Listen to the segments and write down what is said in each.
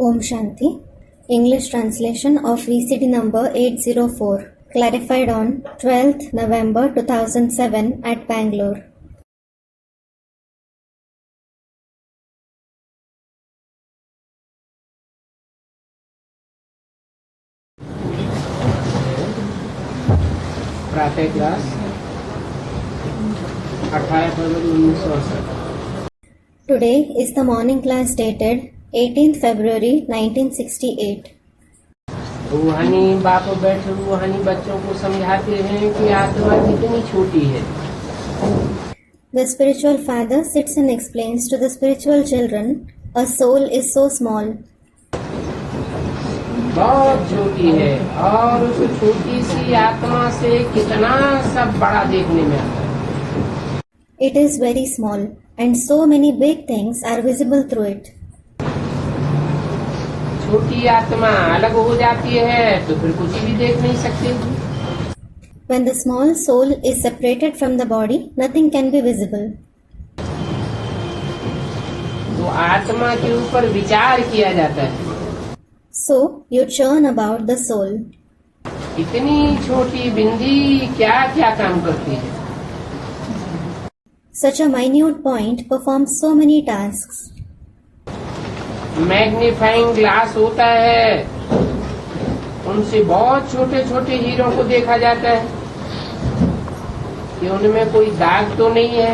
Om Shanti. English translation of VCD number 804, clarified on 12th November 2007 at Bangalore. प्रातः class 18 February 1968। Today is the morning class dated 18th February 1968. रूहानी बाप बैठे रूहानी बच्चों को समझाते हैं कि आत्मा कितनी छोटी है। The spiritual father sits and explains to the spiritual children, a soul is so small. बहुत छोटी है और उस छोटी सी आत्मा से कितना सब बड़ा देखने में आता है। It is very small and so many big things are visible through it. छोटी आत्मा अलग हो जाती है तो फिर कुछ भी देख नहीं सकते। When the small soul is separated from the body, nothing can be visible. तो आत्मा के ऊपर विचार किया जाता है। So you churn about the soul. इतनी छोटी बिंदी क्या क्या काम करती है। Such a minute point performs so many tasks. Magnifying glass होता है, उनसे बहुत छोटे छोटे हीरों को देखा जाता है कि उनमें कोई दाग तो नहीं है।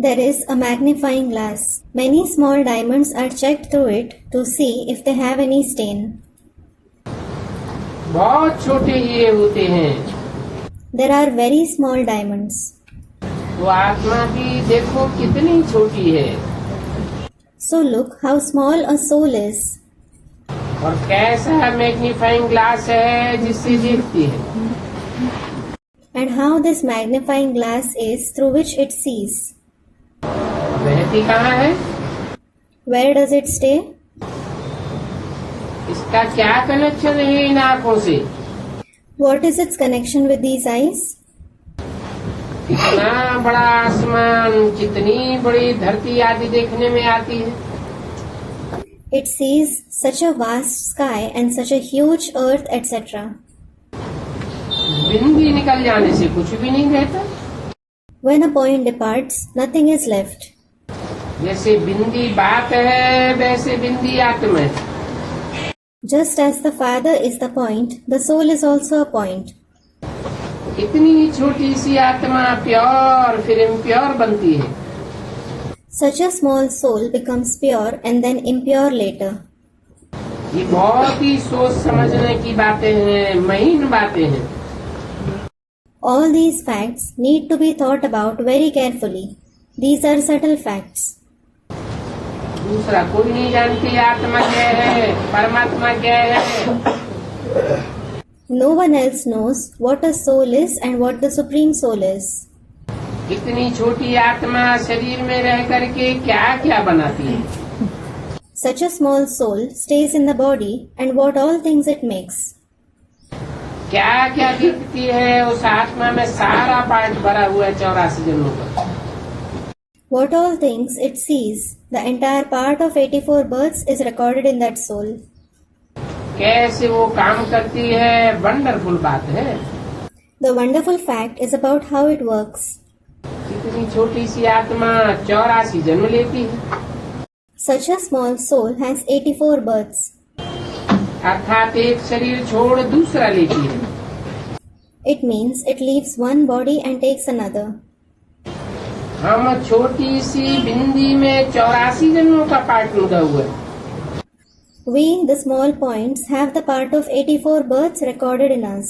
There is a magnifying glass. Many small diamonds are checked through it to see if they have any stain. बहुत छोटे हीरे होते हैं। There are very small diamonds. तो आत्मा भी देखो कितनी छोटी है। So look how small a soul is. और कैसा मैग्नीफाइंग ग्लास है जिससे देखती है। And how this magnifying glass is through which it sees. रहती कहाँ है? Where does it stay? इसका क्या कनेक्शन है इन आँखों से? What is its connection with these eyes? कितना बड़ा आसमान, कितनी बड़ी धरती आदि देखने में आती है। It sees such a vast sky and such a huge earth, etc. बिंदी निकल जाने से कुछ भी नहीं रहता। When a point departs, nothing is left. जैसे बिंदी बाप है वैसे बिंदी आत्मा है। Just as the Father is the point, the soul is also a point. इतनी छोटी सी आत्मा प्योर फिर इम्प्योर बनती है। Such a small soul becomes pure and then impure later. ये बहुत ही सोच समझने की बातें हैं, महीन बातें हैं। All these facts need to be thought about very carefully. These are subtle facts. दूसरा कोई नहीं जानती आत्मा क्या है, परमात्मा क्या है। No one else knows what a soul is and what the Supreme Soul is. इतनी छोटी आत्मा शरीर में रह करके क्या क्या बनाती है। Such a small soul stays in the body and what all things it makes. क्या क्या दिखती है उस आत्मा में, सारा पार्ट भरा हुआ है 84 जन्मों का। What all things it sees, the entire part of 84 births is recorded in that soul. कैसे वो काम करती है, वंडरफुल बात है। The wonderful fact is about how it works. इतनी छोटी सी आत्मा 84 जन्म लेती है। Such a small soul has 84 births. अर्थात एक शरीर छोड़ दूसरा लेती है। It means it leaves one body and takes another. हम छोटी सी बिंदी में 84 जन्मों का पार्ट लगा हुआ है। We, the small points, have the part of 84 births recorded in us.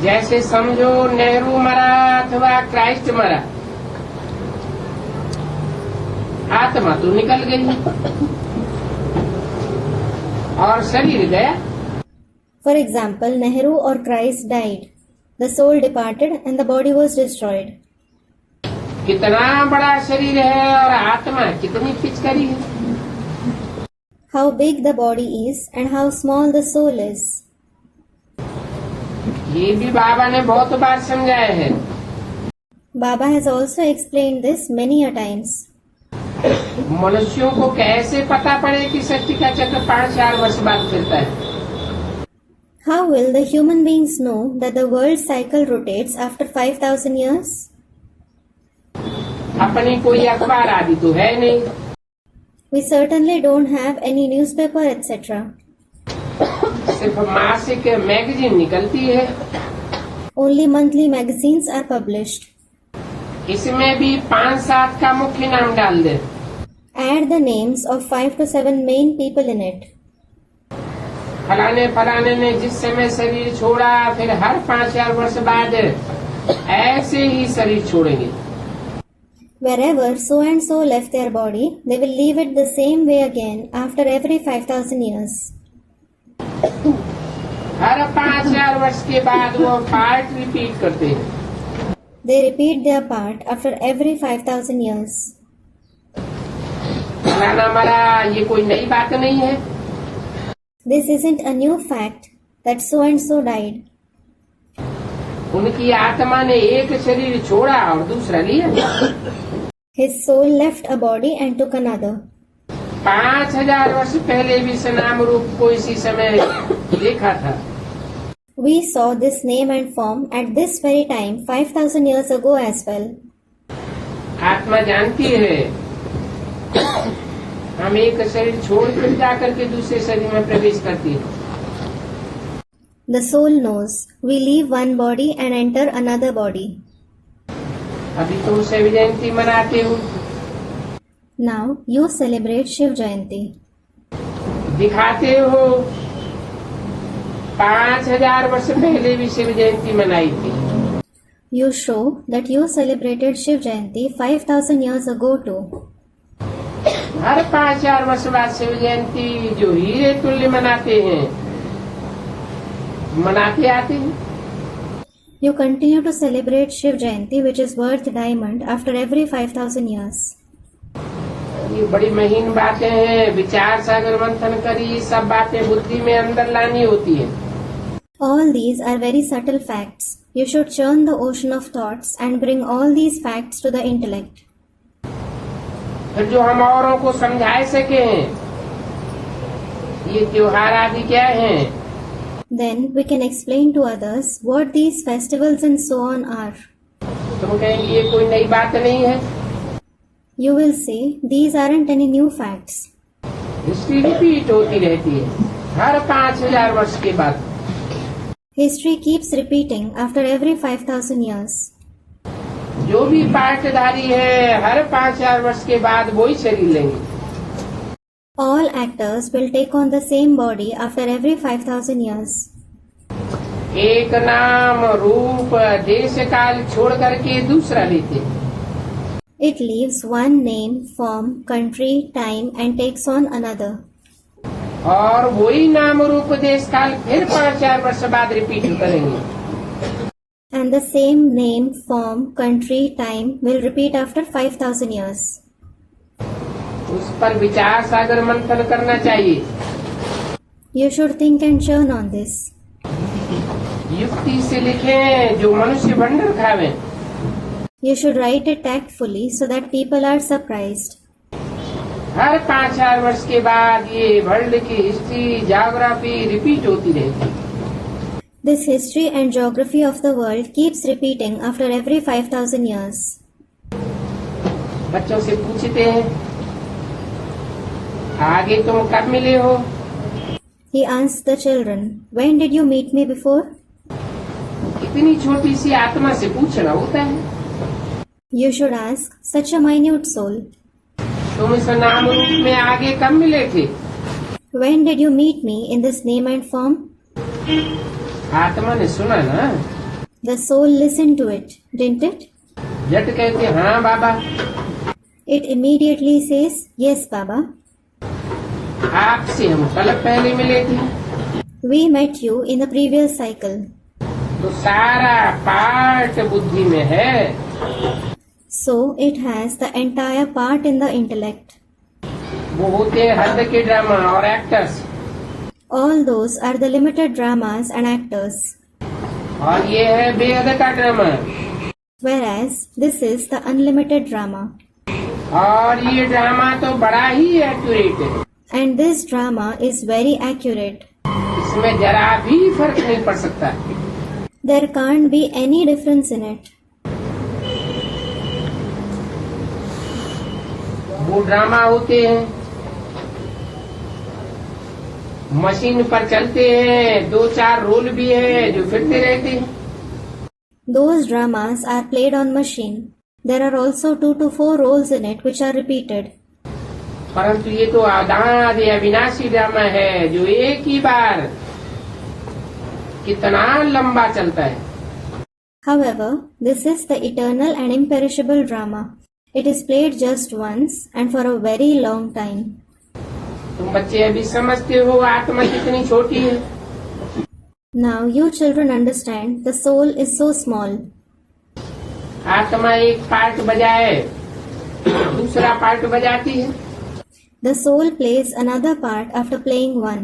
जैसे समझो नेहरू मरा अथवा क्राइस्ट मरा, आत्मा तो निकल गई और शरीर गया। For example, Nehru or Christ died. The soul departed and the body was destroyed. कितना बड़ा शरीर है और आत्मा कितनी पिचकरी है। How big the body is and how small the soul is. ये भी बाबा ने बहुत बार समझाया है। Baba has also explained this many a times. मनुष्यों को कैसे पता पड़े कि सृष्टि का चक्र 5,000 वर्ष बाद फिरता है? How will the human beings know that the world cycle rotates after 5,000 years? अपनी कोई अखबार आदि तो है नहीं, We certainly don't have any newspaper, etc. सिर्फ मासिक मैगजीन निकलती है। Only monthly magazines are published. इसमें भी 5-7 का मुख्य नाम डाल दे। Add the names of 5 to 7 main people in it. फलाने फलाने ने जिस समय शरीर छोड़ा, फिर हर 5,000 वर्ष बाद ऐसे ही शरीर छोड़ेंगे। Wherever so and so left their body, they will leave it the same way again after every 5,000 years. हर 5,000 वर्ष के बाद वो पार्ट रिपीट करते हैं। They repeat their part after every 5,000 years. फलाना मरा, ये कोई नई बात नहीं है। This isn't a new fact that so and so died. उनकी आत्मा ने एक शरीर छोड़ा और दूसरा लिया। His soul left a body and took another. 5,000 वर्ष पहले भी इस नाम रूप को इसी समय देखा था। We saw this name and form at this very time 5,000 years ago as well. आत्मा जानती है हम एक शरीर छोड़ कर जाकर के दूसरे शरीर में प्रवेश करती है। The soul knows we leave one body and enter another body. अभी तुम शिव जयंती मनाते हो, Now you celebrate Shiv Jayanti. दिखाते हो 5,000 वर्ष पहले भी शिव जयंती मनाई थी। You show that you celebrated Shiv Jayanti 5,000 years ago too. हर 5,000 वर्ष बाद शिव जयंती जो हीरे तुल्य मनाते हैं, मनाते आते हैं। You continue to celebrate Shiv Jayanti, which is worth diamond, after every 5,000 years. ये बड़ी महीन बातें हैं, विचार सागर मंथन करी, सब बातें बुद्धि में अंदर लानी होती है। All these are very subtle facts. You should churn the ocean of thoughts and bring all these facts to the intellect. फिर जो हम औरों को समझा सकें ये त्योहार आदि क्या हैं, Then we can explain to others what these festivals and so on are. तुम कहेंगे ये कोई नई बात नहीं है। You will say these aren't any new facts. History repeat होती रहती है हर 5,000 वर्ष के बाद। History keeps repeating after every 5,000 years. जो भी पाठधारी है हर 5,000 वर्ष के बाद वही शरीर लेंगे। All actors will take on the same body after every 5,000 years. एक नाम रूप देश काल छोड़ करके दूसरा लेते। It leaves one name, form, country, time and takes on another. और वही नाम रूप देश काल फिर 5,000 वर्ष बाद रिपीट करेंगे। And the same name, form, country, time will repeat after 5,000 years. उस पर विचार सागर मंथन करना चाहिए। You should think and churn on this. युक्ति से लिखें जो मनुष्य भंडर खावे। You should write it tactfully so that people are surprised. हर 5,000 वर्ष के बाद ये वर्ल्ड की हिस्ट्री ज्योग्राफी रिपीट होती रहती। This history and geography of the world keeps repeating after every 5,000 years. बच्चों से पूछते हैं आगे तुम कब मिले हो? He asked the children, when did you meet me before? इतनी छोटी सी आत्मा से पूछना होता है। You should ask such a minute soul. तुम इस नाम रूप में आगे कब मिले थे? When did you meet me in this name and form? आत्मा ने सुना ना। The soul listened to it, didn't it? झट कहते हाँ बाबा। It immediately says, yes, Baba. आपसे हम कल पहले मिले थे। We met you in the previous cycle. तो सारा पार्ट बुद्धि में है। So it has the entire part in the intellect. वो होते हैं हद के ड्रामा और actors. All those are the limited dramas and actors. और ये है बेहद का drama. Whereas this is the unlimited drama. और ये ड्रामा तो बड़ा ही एक्यूरेट है, And this drama is very accurate. इसमें जरा भी फर्क नहीं पड़ सकता। There can't be any difference in it. वो ड्रामा होते हैं, मशीन पर चलते हैं, 2-4 रोल भी है जो फिरते रहते हैं। Those dramas are played on machine. There are also 2 to 4 roles in it which are repeated. परंतु ये तो आदाद या अविनाशी ड्रामा है जो एक ही बार कितना लंबा चलता है। However, this is the eternal and imperishable drama. It is played just once and for a very long time. तुम बच्चे अभी समझते हो आत्मा कितनी छोटी है। Now you children understand the soul is so small. आत्मा एक पार्ट बजाए दूसरा पार्ट बजाती है। The soul plays another part after playing one.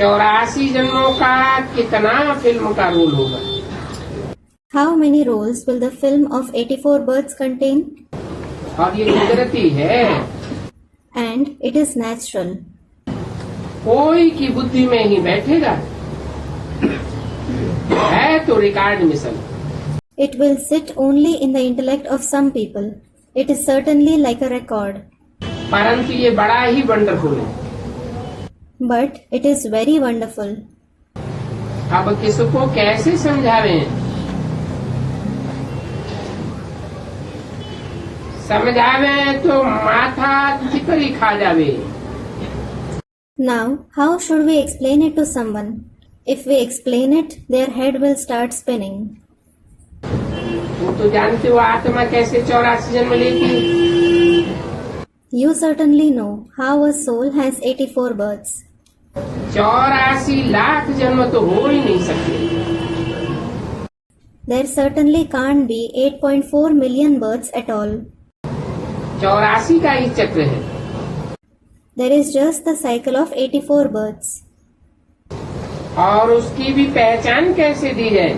84 जन्मों का कितना फिल्म का रोल होगा। How many roles will the film of 84 births contain? और ये कुदरती है, And it is natural. कोई की बुद्धि में ही बैठेगा, है तो record mission. It will sit only in the intellect of some people. It is certainly like a record. परंतु ये बड़ा ही वंडरफुल है। But it is very wonderful. अब किसको कैसे समझावें? समझावें तो माथा चिकरी खा जावे। Now, how should we explain it to someone? If we explain it, their head will start spinning. तुम तो जानते हो आत्मा कैसे 84 जन्म लेती है। You certainly know how a soul has 84 births. 84 lakh जन्म तो हो ही नहीं सकते। There certainly can't be 8.4 million births at all. 84 का ही चक्र है। There is just the cycle of 84 births. और उसकी भी पहचान कैसे दी जाए?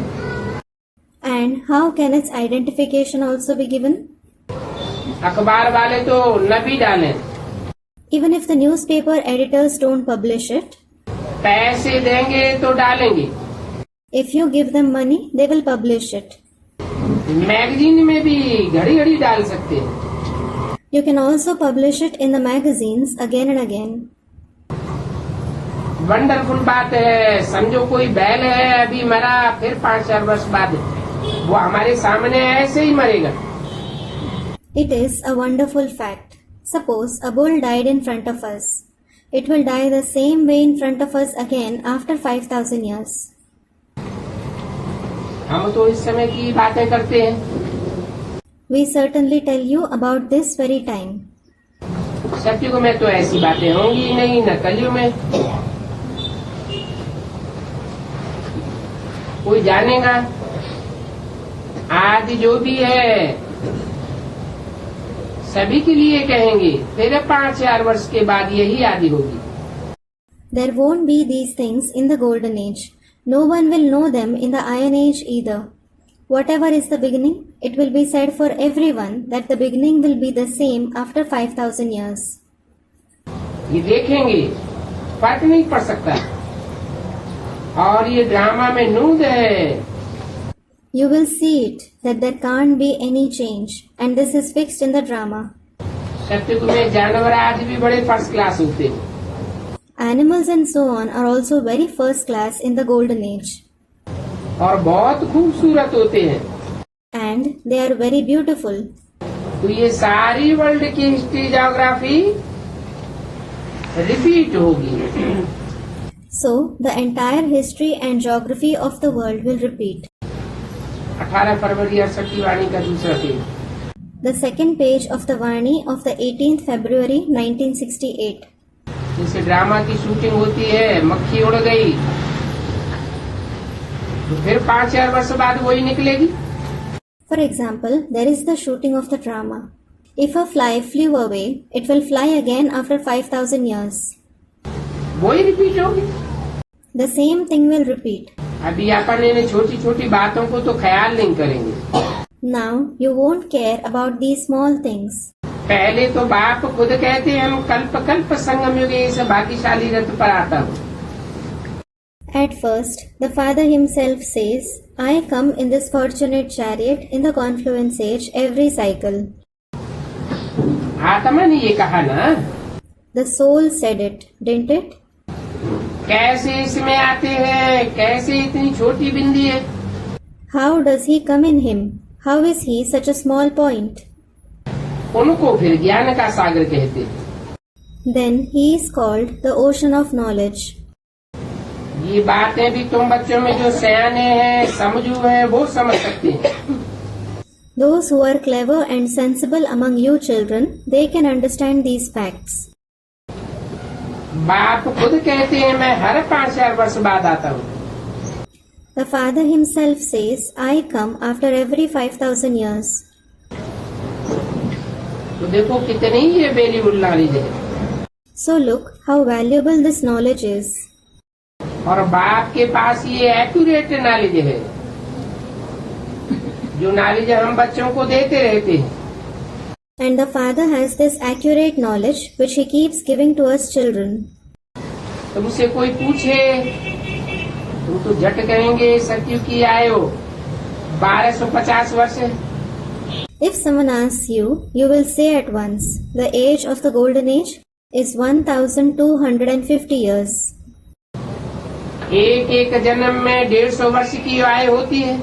And how can its identification also be given? अखबार वाले तो न भी डालें, Even if the newspaper editors don't publish it, पैसे देंगे तो डालेंगे। if you give them money, they will publish it. Magazine में भी घड़ी घड़ी डाल सकते हैं। You can also publish it in the magazines again and again. Wonderful बात है। समझो कोई बैल है, अभी मरा, फिर 5-4 वर्ष बाद वो हमारे सामने ऐसे ही मरेगा। It is a wonderful fact. Suppose a bull died in front of us. It will die the same way in front of us again after 5,000 years. हम तो इस समय की बातें करते हैं। We certainly tell you about this very time. सतयुग में तो ऐसी बातें होंगी ही नहीं, न कलयुग में। कोई जानेगा? आज जो भी है सभी के लिए कहेंगे, फिर 5-4 वर्ष के बाद यही आदि होगी। There won't be these things in the golden age. No one will know them in the iron age either. Whatever is the beginning, it will be said for everyone that the beginning will be the same after 5,000 years. ये देखेंगे, फर्क नहीं पड़ सकता। और ये drama में नूद है। You will see it that there can't be any change, and this is fixed in the drama. सतयुग में जानवर आज भी बड़े फर्स्ट क्लास होते हैं। Animals and so on are also very first class in the golden age. और बहुत खूबसूरत होते हैं। And they are very beautiful. तो ये सारी वर्ल्ड की हिस्ट्री ज्योग्राफी रिपीट होगी। So, the entire history and geography of the world will repeat. 18 फरवरी 68 की वाणी का दूसरा page. The second page of the Vani of the 18th February 1968. जैसे drama की शूटिंग होती है, मक्खी उड़ गई तो फिर 5-4 वर्ष बाद वही निकलेगी। For example, there is the shooting of the drama. If a fly flew away, it will fly again after 5,000 years. वही रिपीट होगी। The same thing will repeat. अभी अपन इन छोटी छोटी बातों को तो ख्याल नहीं करेंगे। Now you won't care about these small things. पहले तो बाप खुद कहते हैं हम कल्प कल्प संगम युगे इस भाग्यशाली रथ पर आता हूँ। At first, the Father himself says, I come in this fortunate chariot in the confluence age every cycle. आत्मा ने ये कहा ना, The soul said it, didn't it? कैसे इसमें आते हैं, कैसे इतनी छोटी बिंदी है। How does he come in him? How is he such a small point? उनको फिर ज्ञान का सागर कहते हैं। Then he is called the ocean of knowledge. ये बातें भी तुम बच्चों में जो सयाने हैं, समझू हैं, वो समझ सकते हैं। Those who are clever and sensible among you children, they can understand these facts. बाप खुद कहते हैं मैं हर 5000 वर्ष बाद आता हूँ। The Father himself says, I come after every 5,000 years. तो देखो कितनी ये वैल्यूबल नॉलेज है। So look how valuable this knowledge is. और बाप के पास ये एक्यूरेट नॉलेज है, जो नॉलेज हम बच्चों को देते रहते हैं। And the Father has this accurate knowledge which he keeps giving to us children. तुमसे कोई पूछे, तुम तो झट कहेंगे सतयुग की आए हो 1250 वर्ष। If someone asks you, you will say at once, the age of the golden age is 1250 years. एक एक जन्म में 150 वर्ष की आयु होती है।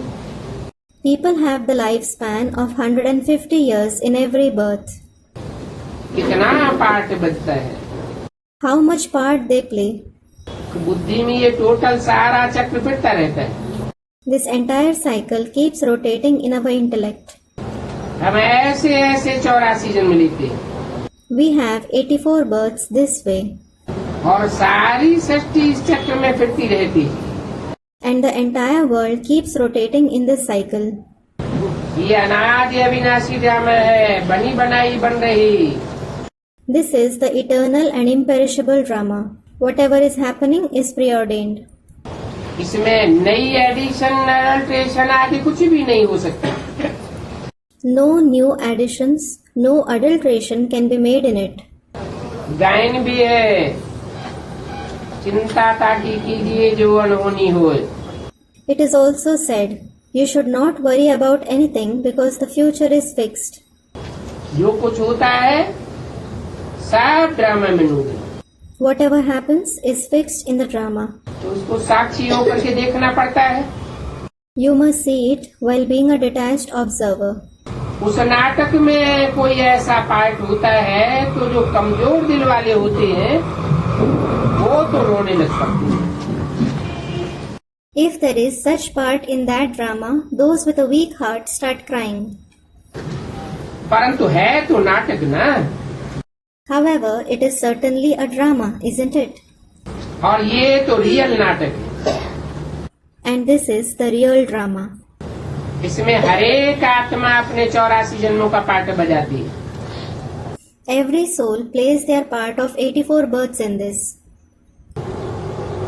People have the lifespan of 150 years in every birth. कितना पार्ट बचता है, How much part they play. बुद्धि में ये टोटल सारा चक्र फिरता रहता है। This entire cycle keeps rotating in our intellect. हम ऐसे ऐसे 84 जन्म लेते हैं We have 84 births this way, और सारी सृष्टि इस चक्र में फिरती रहती है। and the entire world keeps rotating in this cycle. ये अनादि अविनाशी ड्रामा है, बनी बनाई बन रही। This is the eternal and imperishable drama. Whatever is happening is preordained. इसमें नई एडिशन अल्ट्रेशन आदि कुछ भी नहीं हो सकता। No new additions, no adulteration can be made in it. गायन भी है, चिंता ताकि कीजिए जो अनहोनी हो। It is also said, you should not worry about anything because the future is fixed. जो कुछ होता है सब ड्रामा में होगा। Whatever happens is fixed in the drama. तो उसको साक्षी होकर के देखना पड़ता है। You must see it while being a detached observer. उस नाटक में कोई ऐसा पार्ट होता है तो जो कमजोर दिल वाले होते हैं वो तो रोने लग सकते हैं। If there is such part in that drama, those with a weak heart start crying. परंतु है तो नाटक ना। However, it is certainly a drama, isn't it? और ये तो रियल नाटक है। And this is the real drama. इसमें हरेक आत्मा अपने 84 जन्मों का पार्ट बजाती है। Every soul plays their part of 84 births in this.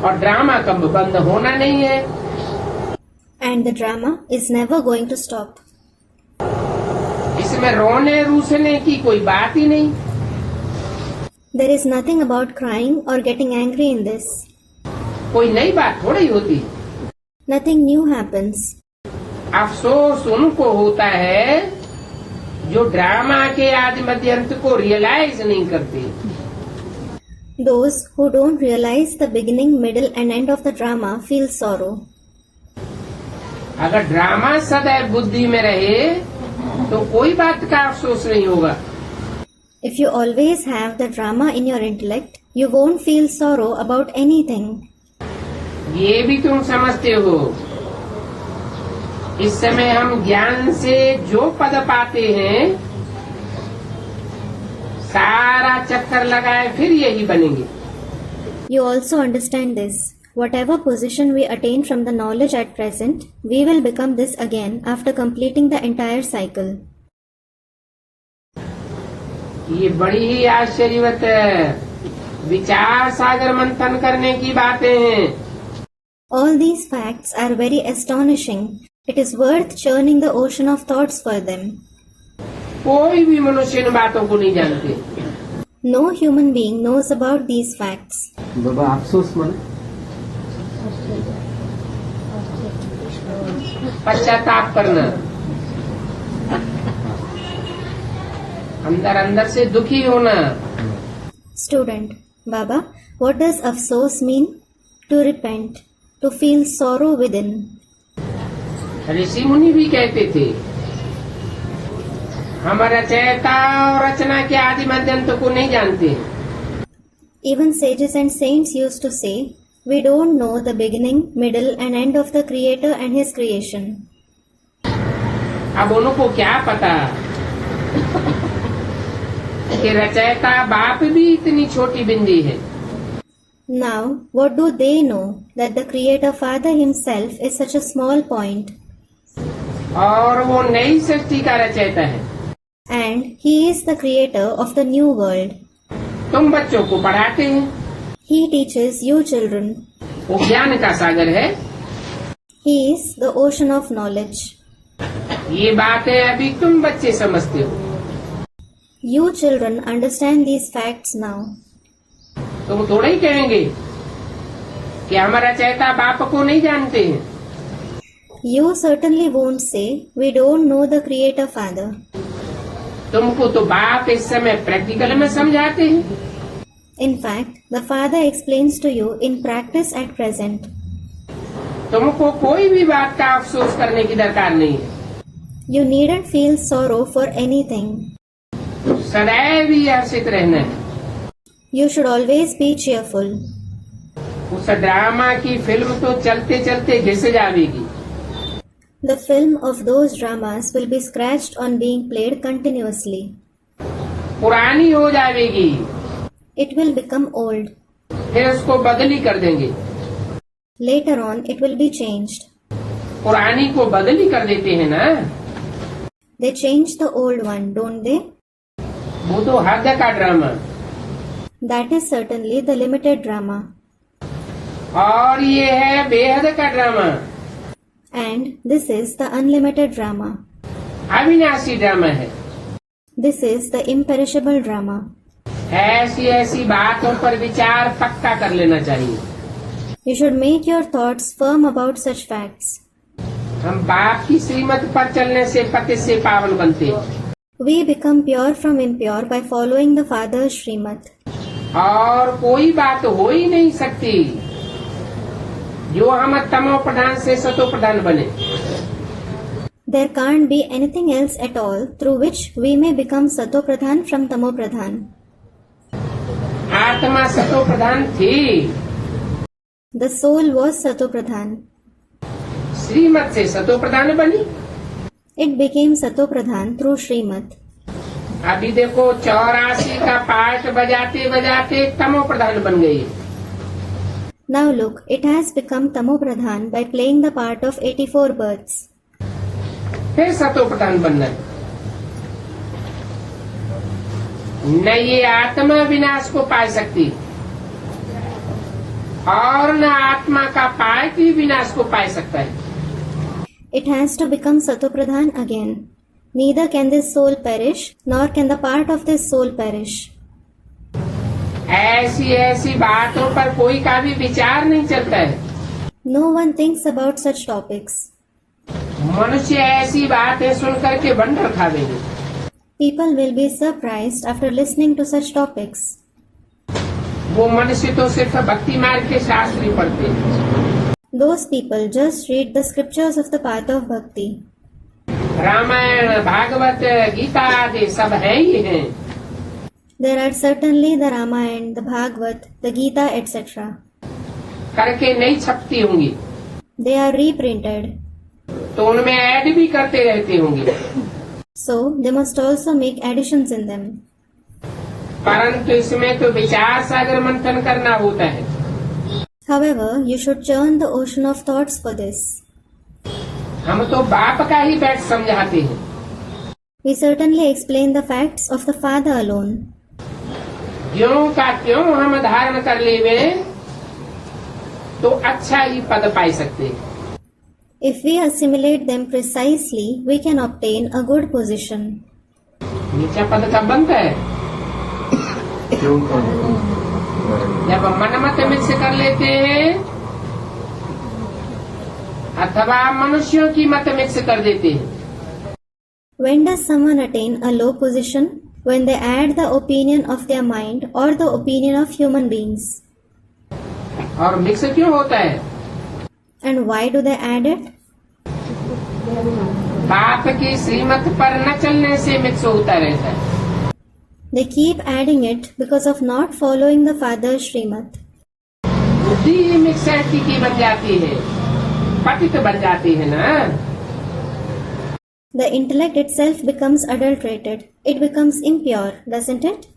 और ड्रामा कब बंद होना नहीं है। And the drama is never going to stop. इसमें रोने रूसने की कोई बात ही नहीं। There is nothing about crying or getting angry in this. कोई नई बात थोड़ी होती। Nothing new happens. अफसोस उनको होता है जो ड्रामा के आदि मध्य अंत को रियलाइज नहीं करते। Those who don't realize the beginning, middle and end of the drama feel sorrow. अगर ड्रामा सदैव बुद्धि में रहे तो कोई बात का अफसोस नहीं होगा। If you always have the drama in your intellect, you won't feel sorrow about anything. ये भी तुम समझते हो। इस समय हम ज्ञान से जो पद पाते हैं सारा चक्कर लगाए फिर यही बनेंगे। You also understand this. Whatever position we attain from the knowledge at present, we will become this again after completing the entire cycle. ये बड़ी ही आश्चर्यवत विचार सागर मंथन करने की बातें हैं। All these facts are very astonishing It is worth churning the ocean of thoughts for them. कोई भी मनुष्य इन बातों को नहीं जानते। No human being knows about these facts. बाबा अफसोस मन पश्चाताप करना, अंदर अंदर से दुखी होना। Student, Baba, what does afsos mean? To repent, to feel sorrow within. ऋषि मुनि भी कहते थे, हम रचयिता और रचना के आदि मध्यंत को नहीं जानते। Even sages and saints used to say, we don't know the beginning, middle and end of the Creator and His creation. अब उनको क्या पता कि रचयिता बाप भी इतनी छोटी बिंदी है। Now, what do they know that the Creator Father Himself is such a small point, और वो नई सृष्टि का रचयिता है। and He is the Creator of the new world. तुम बच्चों को पढ़ाते हैं, He teaches you children. वो ज्ञान का सागर है। He is the ocean of knowledge. ये बातें अभी तुम बच्चे समझते हो। You children understand these facts now. तुम थोड़ा ही कहेंगे कि हमारा रचयिता बाप को नहीं जानते हैं। You certainly won't say, we don't know the Creator Father. तुमको तो बाप इस समय प्रैक्टिकल में समझाते हैं। In fact, the Father explains to you in practice at present. तुमको कोई भी बात का अफसोस करने की दरकार नहीं है। You needn't feel sorrow for anything. सदैव ही हर्षित रहना है। You should always be cheerful. उस ड्रामा की फिल्म तो चलते चलते घिस जाएगी। The film of those dramas will be scratched on being played continuously. पुरानी हो जाएगी, It will become old. फिर उसको बदली कर देंगे। Later on, it will be changed. पुरानी को बदली कर देते हैं ना, They change the old one, don't they? वो तो हद का drama. That is certainly the limited drama. और ये है बेहद का drama, And this is the unlimited drama. अविनाशी ड्रामा है। This is the imperishable drama. ऐसी ऐसी बातों पर विचार पक्का कर लेना चाहिए। You should make your thoughts firm about such facts. हम बाप की श्रीमत पर चलने से पति से पावन बनते हैं। We become pure from impure by following the Father's Srimad. और कोई बात हो ही नहीं सकती जो हम तमो प्रधान से सतो प्रधान बने। There can't be anything else at all through which we may become Sato Pradhan from Tamo Pradhan. आत्मा सतो प्रधान थी, The soul was Sato Pradhan. श्रीमत से सतो प्रधान बनी। It became Sato Pradhan through Srimad. अभी देखो 84 का पाठ बजाते बजाते तमो प्रधान बन गई। Now look, it has become Tamo Pradhan by playing the part of 84 births. फिर सतो प्रधान बनना। न ये आत्मा विनाश को पा सकती और न आत्मा का पाठ ही विनाश को पा सकता है। It has to become Sato Pradhan again. Neither can this soul perish, nor can the part of this soul perish. ऐसी ऐसी बातों पर कोई का भी विचार नहीं चलता है। No one thinks about such topics. मनुष्य ऐसी बातें सुन करके बंडर खा देंगे। People will be surprised after listening to such topics. वो मनुष्य तो सिर्फ भक्ति मार्ग के शास्त्र ही पढ़ते हैं। Those people just read the scriptures of the path of bhakti. Ramayan Bhagavat Gita आदि सब है ही हैं। There are certainly the Ramayana, the Bhagavad, the Gita, etc. करके नहीं छपती होंगी They are reprinted. तो उनमें ऐड भी करते रहते होंगे, So they must also make additions in them. परंतु इसमें तो विचार सागर मंथन करना होता है। However, you should churn the ocean of thoughts for this. हम तो बाप का ही बैठ समझाते हैं। We certainly explain the facts of the Father alone. ज्यों का त्यों हम धारण कर लेवे तो अच्छा ही पद पाई सकते हैं। If we assimilate them precisely, we can obtain a good position. नीचा पद कब बनता है? जब मन मत मिक्स कर लेते हैं अथवा मनुष्यों की मत मिक्स कर देते हैं. When does someone attain a low position? When they add the opinion of their mind or the opinion of human beings. और मिक्स क्यों होता है? And why do they add it? बाप की श्रीमत पर न चलने से मिक्स होता रहता है. They keep adding it because of not following the father's Srimat. बुद्धि ही मिक्स की बन जाती है, पतित बन जाती है ना. The intellect itself becomes adulterated. It becomes impure, doesn't it?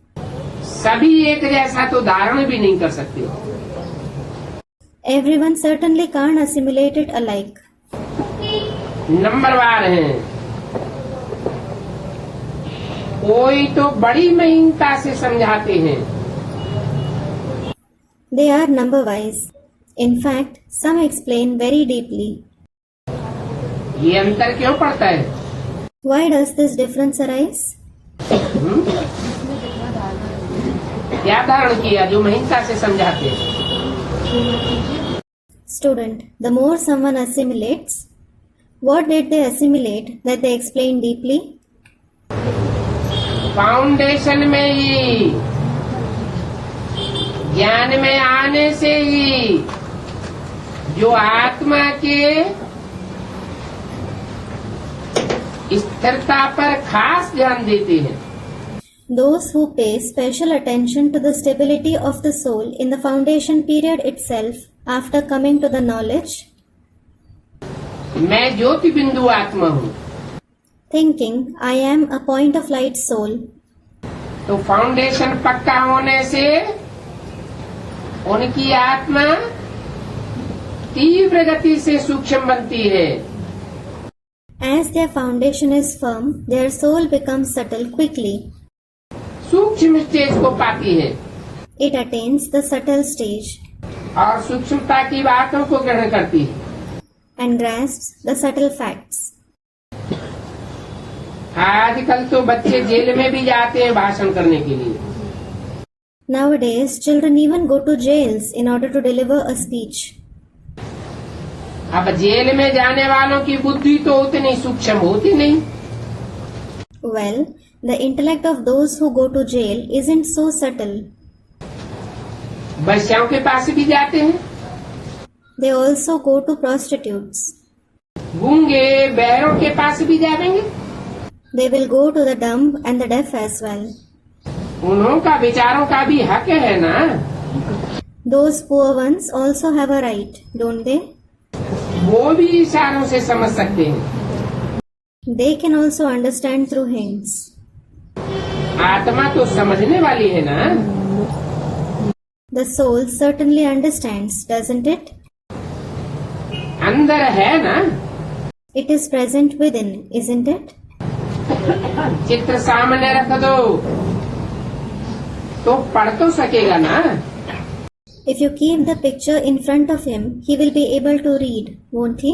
सभी एक जैसा तो धारण भी नहीं कर सकते. Everyone certainly can't assimilate it alike. नंबरवार हैं. कोई तो बड़ी महीनता से समझाते हैं. They are number-wise. In fact, some explain very deeply. ये अंतर क्यों पड़ता है? Why does this difference arise? क्या धारण किया जो महीनता से समझाते हैं? Student, the more someone assimilates, what did they assimilate that they explain deeply? Foundation में ही, ज्ञान में आने से ही जो आत्मा के स्थिरता पर खास ध्यान देते हैं. Those who pay special attention to the stability of the soul in the foundation period itself after coming to the knowledge, मैं ज्योति बिंदु आत्मा हूँ, thinking I am a point of light soul, तो फाउंडेशन पक्का होने से उनकी आत्मा तीव्र गति से सूक्ष्म बनती है. as their foundation is firm, their soul becomes subtle quickly. सूक्ष्म स्टेज को पाती है It attains the subtle stage और सूक्ष्मता की बातों को ग्रहण करती है. and grasps the subtle facts. आजकल तो बच्चे जेल में भी जाते हैं भाषण करने के लिए. Nowadays, children even go to jails in order to deliver a speech. अब जेल में जाने वालों की बुद्धि तो उतनी सूक्ष्म होती नहीं. Well, the intellect of those who go to jail isn't so subtle. बच्चों के पास भी जाते हैं, They also go to prostitutes. गूंगे बहरों के पास भी जाएंगे. They will go to the dumb and the deaf as well. उन्हों का विचारों का भी हक है ना. Those poor ones also have a right, don't they? वो भी इशारों से समझ सकते हैं. They can also understand through hints. आत्मा तो समझने वाली है ना. The soul certainly understands, doesn't it? अंदर है ना. It is present within, isn't it? चित्र सामने रख दो तो पढ़ तो सकेगा ना. If you keep the picture in front of him, he will be able to read, won't he?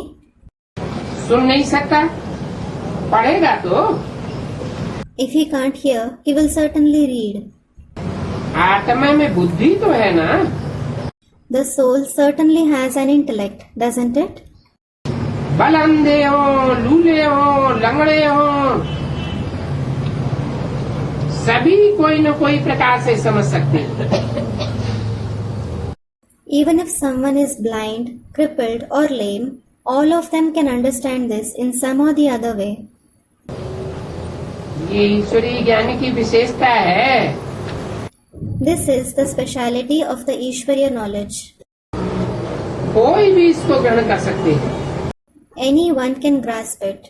सुन नहीं सकता, पढ़ेगा तो. If he can't hear, he will certainly read. आत्मा में बुद्धि तो है ना. The soul certainly has an intellect, doesn't it? बल अंधे हो, लूले हो, लंगड़े हो, सभी कोई न कोई प्रकार से समझ सकते हैं. Even if someone is blind, crippled or lame, all of them can understand this in some or the other way. ये ईश्वरीय ज्ञान की विशेषता है. This is the speciality of the Ishvariya knowledge. कोई भी इसको ग्रहण कर सकते हैं Anyone can grasp it.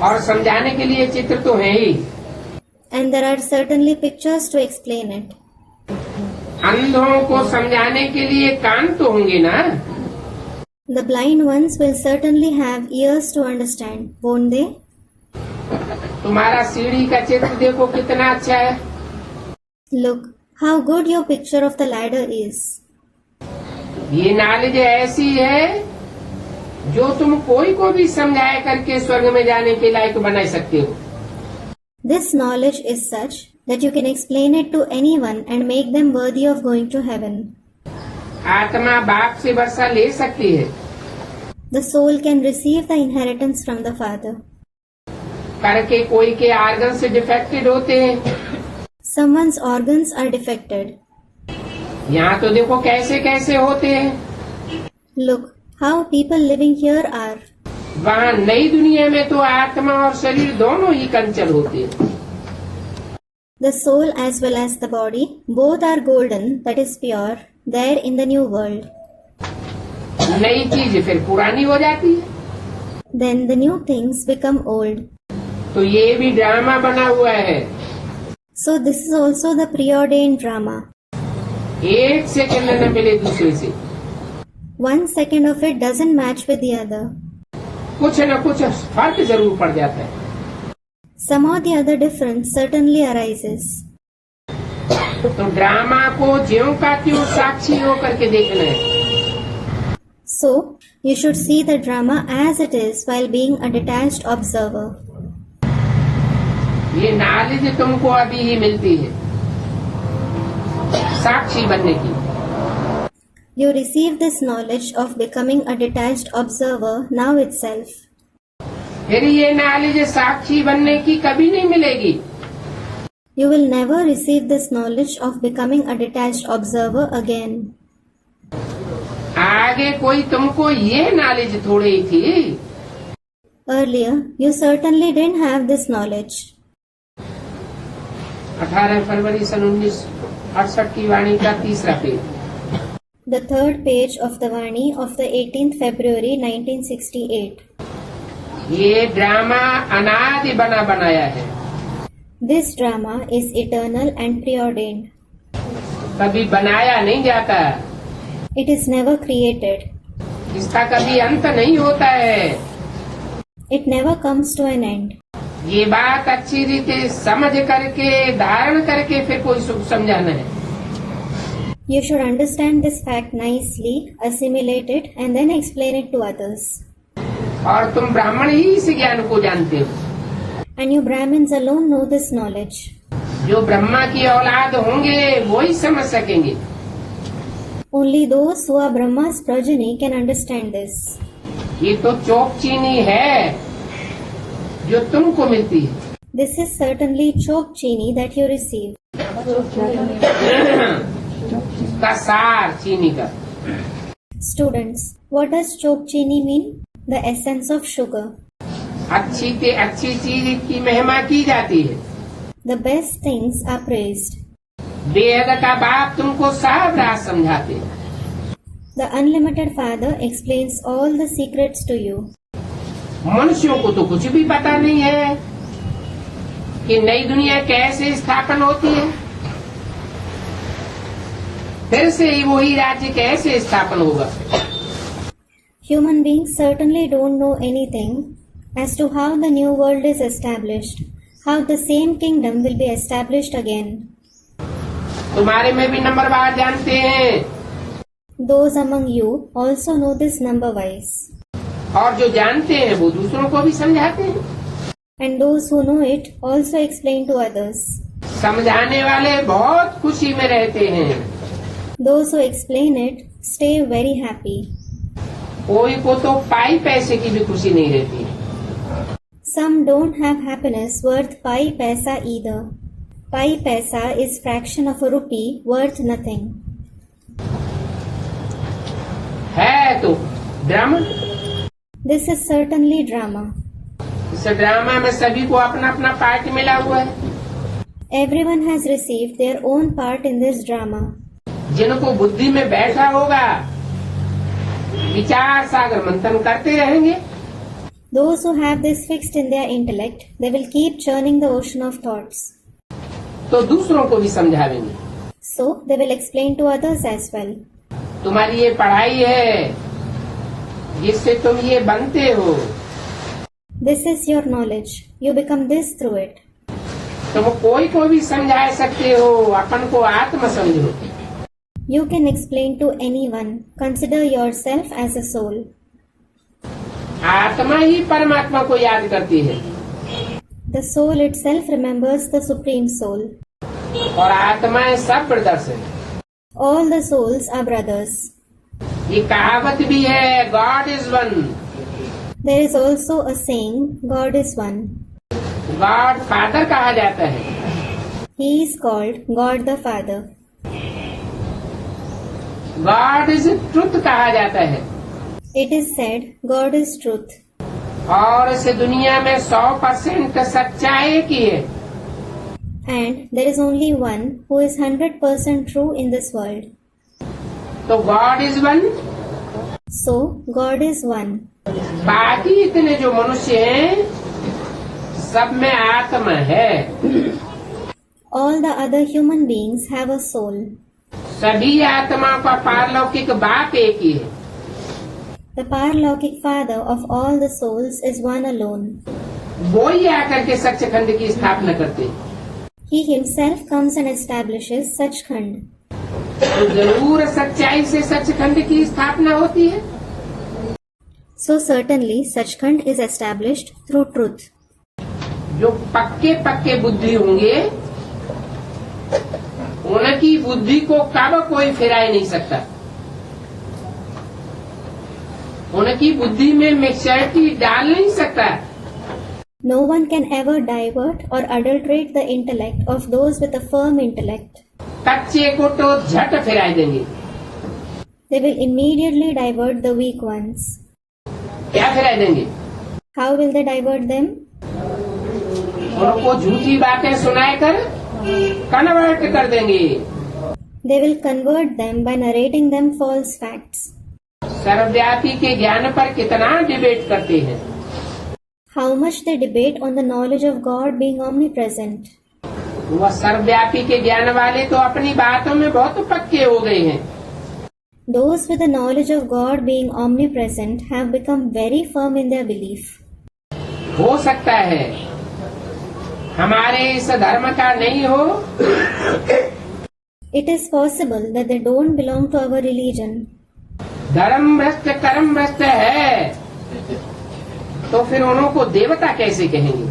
और समझाने के लिए चित्र तो है ही. And there are certainly pictures to explain it. अंधों को समझाने के लिए कान तो होंगे ना. The blind ones will certainly have ears to understand, won't they? तुम्हारा सीढ़ी का चित्र देखो कितना अच्छा है. Look, how good your picture of the ladder is. ये नॉलेज ऐसी है जो तुम कोई को भी समझाए करके स्वर्ग में जाने के लायक बना सकते हो। This knowledge is such that you can explain it to anyone and make them worthy of going to heaven. आत्मा बाप से वर्षा ले सकती है, The soul can receive the inheritance from the Father. करके कोई के आर्गन से डिफेक्टेड होते हैं। Someone's organs are defected. यहाँ तो देखो कैसे कैसे होते हैं। Look how people living here are. वहाँ नई दुनिया में तो आत्मा और शरीर दोनों ही कंचन होते हैं। The soul as well as the body, both are golden, that is pure, there in the new world. नई चीज फिर पुरानी हो जाती है। Then the new things become old. तो ये भी ड्रामा बना हुआ है। So this is also the preordained drama. एक सेकंड न मिले दूसरे से, 1 second of it doesn't match with the other. कुछ न कुछ फर्क जरूर पड़ जाता है। Somehow the other difference certainly arises. तो ड्रामा को ज्यों का त्यों साक्षी होकर के देखना है। So you should see the drama as it is while being a detached observer. ये नॉलेज तुमको अभी ही मिलती है साक्षी बनने की। You receive this knowledge of becoming a detached observer now itself. फिर ये नॉलेज साक्षी बनने की कभी नहीं मिलेगी। You will never receive this knowledge of becoming a detached observer again. आगे कोई तुमको ये नॉलेज थोड़ी ही थी। Earlier, you certainly didn't have this knowledge. 18 फरवरी सन 1968 की वाणी का तीसरा page. The third page of the Vani of the 18th February 1968. ये ड्रामा अनादि बना बनाया है, This drama is eternal and preordained. कभी बनाया नहीं जाता, It is never created. इसका कभी अंत नहीं होता है। It never comes to an end. ये बात अच्छी रीते समझ करके धारण करके फिर कोई सुख समझाना है। You should understand this fact nicely, assimilate it, and then explain it to others. और तुम ब्राह्मण ही इस ज्ञान को जानते हो। And you Brahmins alone know this knowledge. जो ब्रह्मा की औलाद होंगे वो ही समझ सकेंगे। Only those who are Brahma's progeny can understand this. ये तो चौक चीनी है जो तुमको मिलती है। This is certainly chalk chini that you receive. का सार चीनी का। Students, what does chalk chini mean? The essence of sugar. अच्छी से अच्छी चीज की महिमा की जाती है। The best things are praised. वेद का बाप तुमको साफ राह समझाते। The unlimited Father explains all the secrets to you. मनुष्यों को तो कुछ भी पता नहीं है कि नई दुनिया कैसे स्थापन होती है, फिर से वही राज्य कैसे स्थापन होगा। Human beings certainly don't know anything as to how the new world is established, how the same kingdom will be established again. तुम्हारे में भी नंबरवार जानते हैं, Those among you also know this number-wise. और जो जानते हैं वो दूसरों को भी समझाते हैं। And those who know it also explain to others. समझाने वाले बहुत खुशी में रहते हैं, Those who explain it stay very happy. कोई को तो पाई पैसे की भी खुशी नहीं रहती। Some don't have happiness worth pi paisa either. Pi paisa is fraction of a rupee worth nothing. है तो drama. This is certainly drama. इस ड्रामा में सभी को अपना अपना पार्ट मिला हुआ है। Everyone has received their own part in this drama. जिनको बुद्धि में बैठा होगा विचार सागर मंथन करते रहेंगे। Those who have this fixed in their intellect, they will keep churning the ocean of thoughts. तो दूसरों को भी समझावेंगे। So they will explain to others as well. तुम्हारी ये पढ़ाई है जिससे तुम ये बनते हो, This is your knowledge. You become this through it. तुम कोई को भी समझा सकते हो, अपन को आत्मा समझो। You can explain to anyone. Consider yourself as a soul. आत्मा ही परमात्मा को याद करती है The soul itself remembers the Supreme Soul. और आत्माएं सब ब्रदर्स हैं। All the souls are brothers. ये कहावत भी है, God is one. There is also a saying, God is one. God father कहा जाता है। He is called God the Father. God is truth कहा जाता है। It is said, God is truth. और इस दुनिया में 100% सच्चाई की है। And there is only one who is 100% true in this world. तो God is one. So, God is one. बाकी इतने जो मनुष्य हैं सब में आत्मा है। All the other human beings have a soul. सभी आत्मा का पारलौकिक बाप एक ही है। The Paralaukic Father of all the souls is one alone. वो ही आकर के सच्चखंड की स्थापना करते हैं। He himself comes and establishes Sachkhand. तो जरूर सच्चाई से सच्चखंड की स्थापना होती है। So certainly Sachkhand is established through truth. जो पक्के पक्के बुद्धि होंगे उनकी बुद्धि को कब कोई फिरा नहीं सकता। उनकी बुद्धि में मैच्योरिटी डाल नहीं सकता। No one can ever divert or adulterate the intellect of those with a firm intellect. कच्चे को तो झट फिरा देंगे। They will immediately divert the weak ones. क्या फिरा देंगे? How will they divert them? उनको झूठी बातें सुनाकर कन्वर्ट कर देंगे। They will convert them by narrating them false facts. सर्वव्यापी के ज्ञान पर कितना डिबेट करते हैं। How much they debate on the knowledge of God being omnipresent. वह सर्वव्यापी के ज्ञान वाले तो अपनी बातों में बहुत पक्के हो गए हैं। Those with the knowledge of God being omnipresent have become very firm in their belief. हो सकता है हमारे इस धर्म का नहीं हो। It is possible that they don't belong to our religion. धर्म भ्रष्ट कर्म भ्रष्ट है तो फिर उनको देवता कैसे कहेंगे?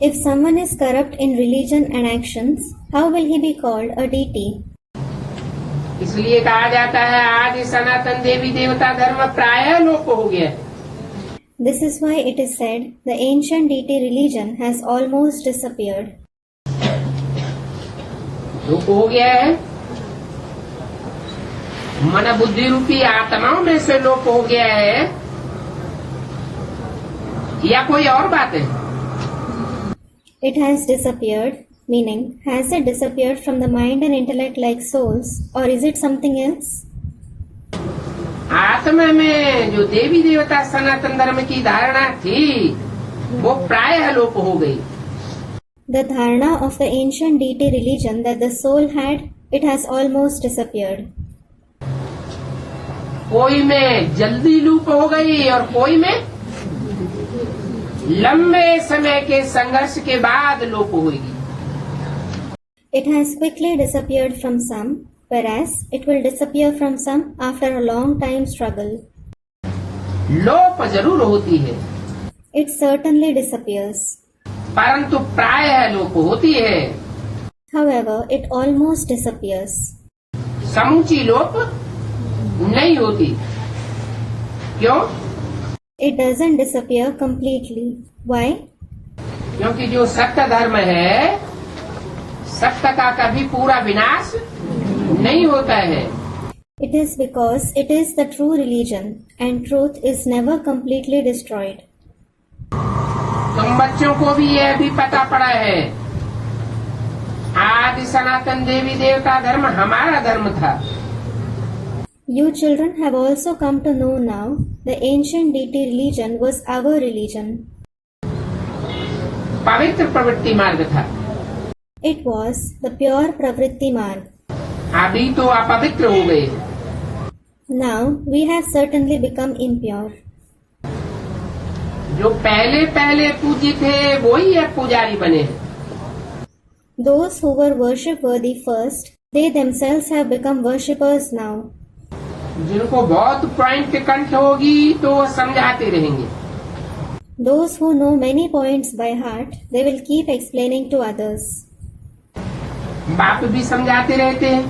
If someone is corrupt in religion and actions, how will he be called a deity? इसलिए कहा जाता है आज सनातन देवी देवता धर्म प्रायः लोप हो गया है। This is why it is said the ancient deity religion has almost disappeared. लोप हो गया है, मन बुद्धि रूपी आत्माओं में से लोप हो गया है या कोई और बात है? It has disappeared, meaning has it disappeared from the mind and intellect like souls, or is it something else? आत्मा में जो देवी देवता सनातन धर्म की धारणा थी वो प्रायः लोप हो गई। The dharana of the ancient deity religion that the soul had, it has almost disappeared. कोई में जल्दी लूप हो गई और कोई में लंबे समय के संघर्ष के बाद लोप होगी। It has quickly disappeared from some, whereas it will disappear from some after a long time struggle. लोप जरूर होती है It certainly disappears. परंतु प्रायः लोप होती है। However, it almost disappears. समूची लोप नहीं होती। क्यों? It doesn't disappear completely. Why? क्योंकि जो सत्य धर्म है सत्य का कभी पूरा विनाश नहीं होता है। It is because it is the true religion and truth is never completely destroyed. तुम बच्चों को भी यह भी पता पड़ा है आज सनातन देवी देवता धर्म हमारा धर्म था। You children have also come to know now the ancient deity religion was our religion. पवित्र प्रवृत्ति मार्ग था। It was the pure pravritti marg. अभी तो अपवित्र हो गए। Now we have certainly become impure. जो पहले पहले पूजी थे वही अब पुजारी बने हैं। Those who were worship worthy first, they themselves have become worshippers now. जिनको बहुत पॉइंट कंठ होगी तो वो समझाते रहेंगे। Those who know many points by heart, they will keep explaining to others. बाप भी समझाते रहते हैं।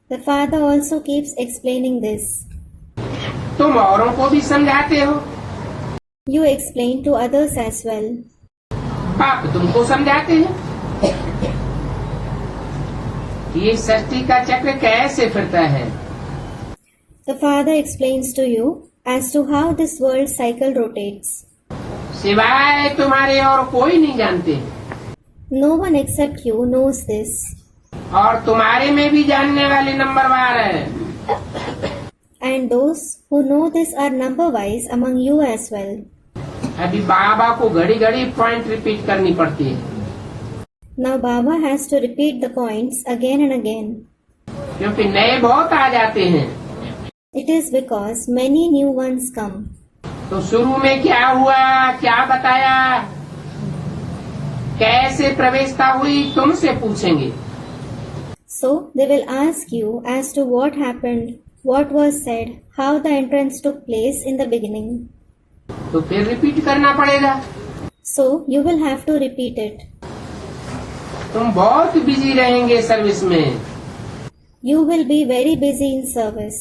The father also keeps explaining this. तुम औरों को भी समझाते हो। You explain to others as well. बाप तुमको समझाते हैं। ये सृष्टि का चक्र कैसे फिरता है। The father explains to you as to how this world cycle rotates. सिवाय तुम्हारे और कोई नहीं जानते। No one except you knows this. और तुम्हारे में भी जानने वाले नंबरवार है। And those who know this are number-wise among you as well. अभी बाबा को घड़ी घड़ी पॉइंट रिपीट करनी पड़ती है। Now Baba has to repeat the points again and again. क्योंकि नए बहुत आ जाते हैं। It is because many new ones come. तो शुरू में क्या हुआ, क्या बताया, कैसे प्रवेशता हुई, तुमसे पूछेंगे। So they will ask you as to what happened, what was said, how the entrance took place in the beginning. तो फिर रिपीट करना पड़ेगा। So you will have to repeat it. तुम बहुत बिजी रहेंगे सर्विस में। You will be very busy in service.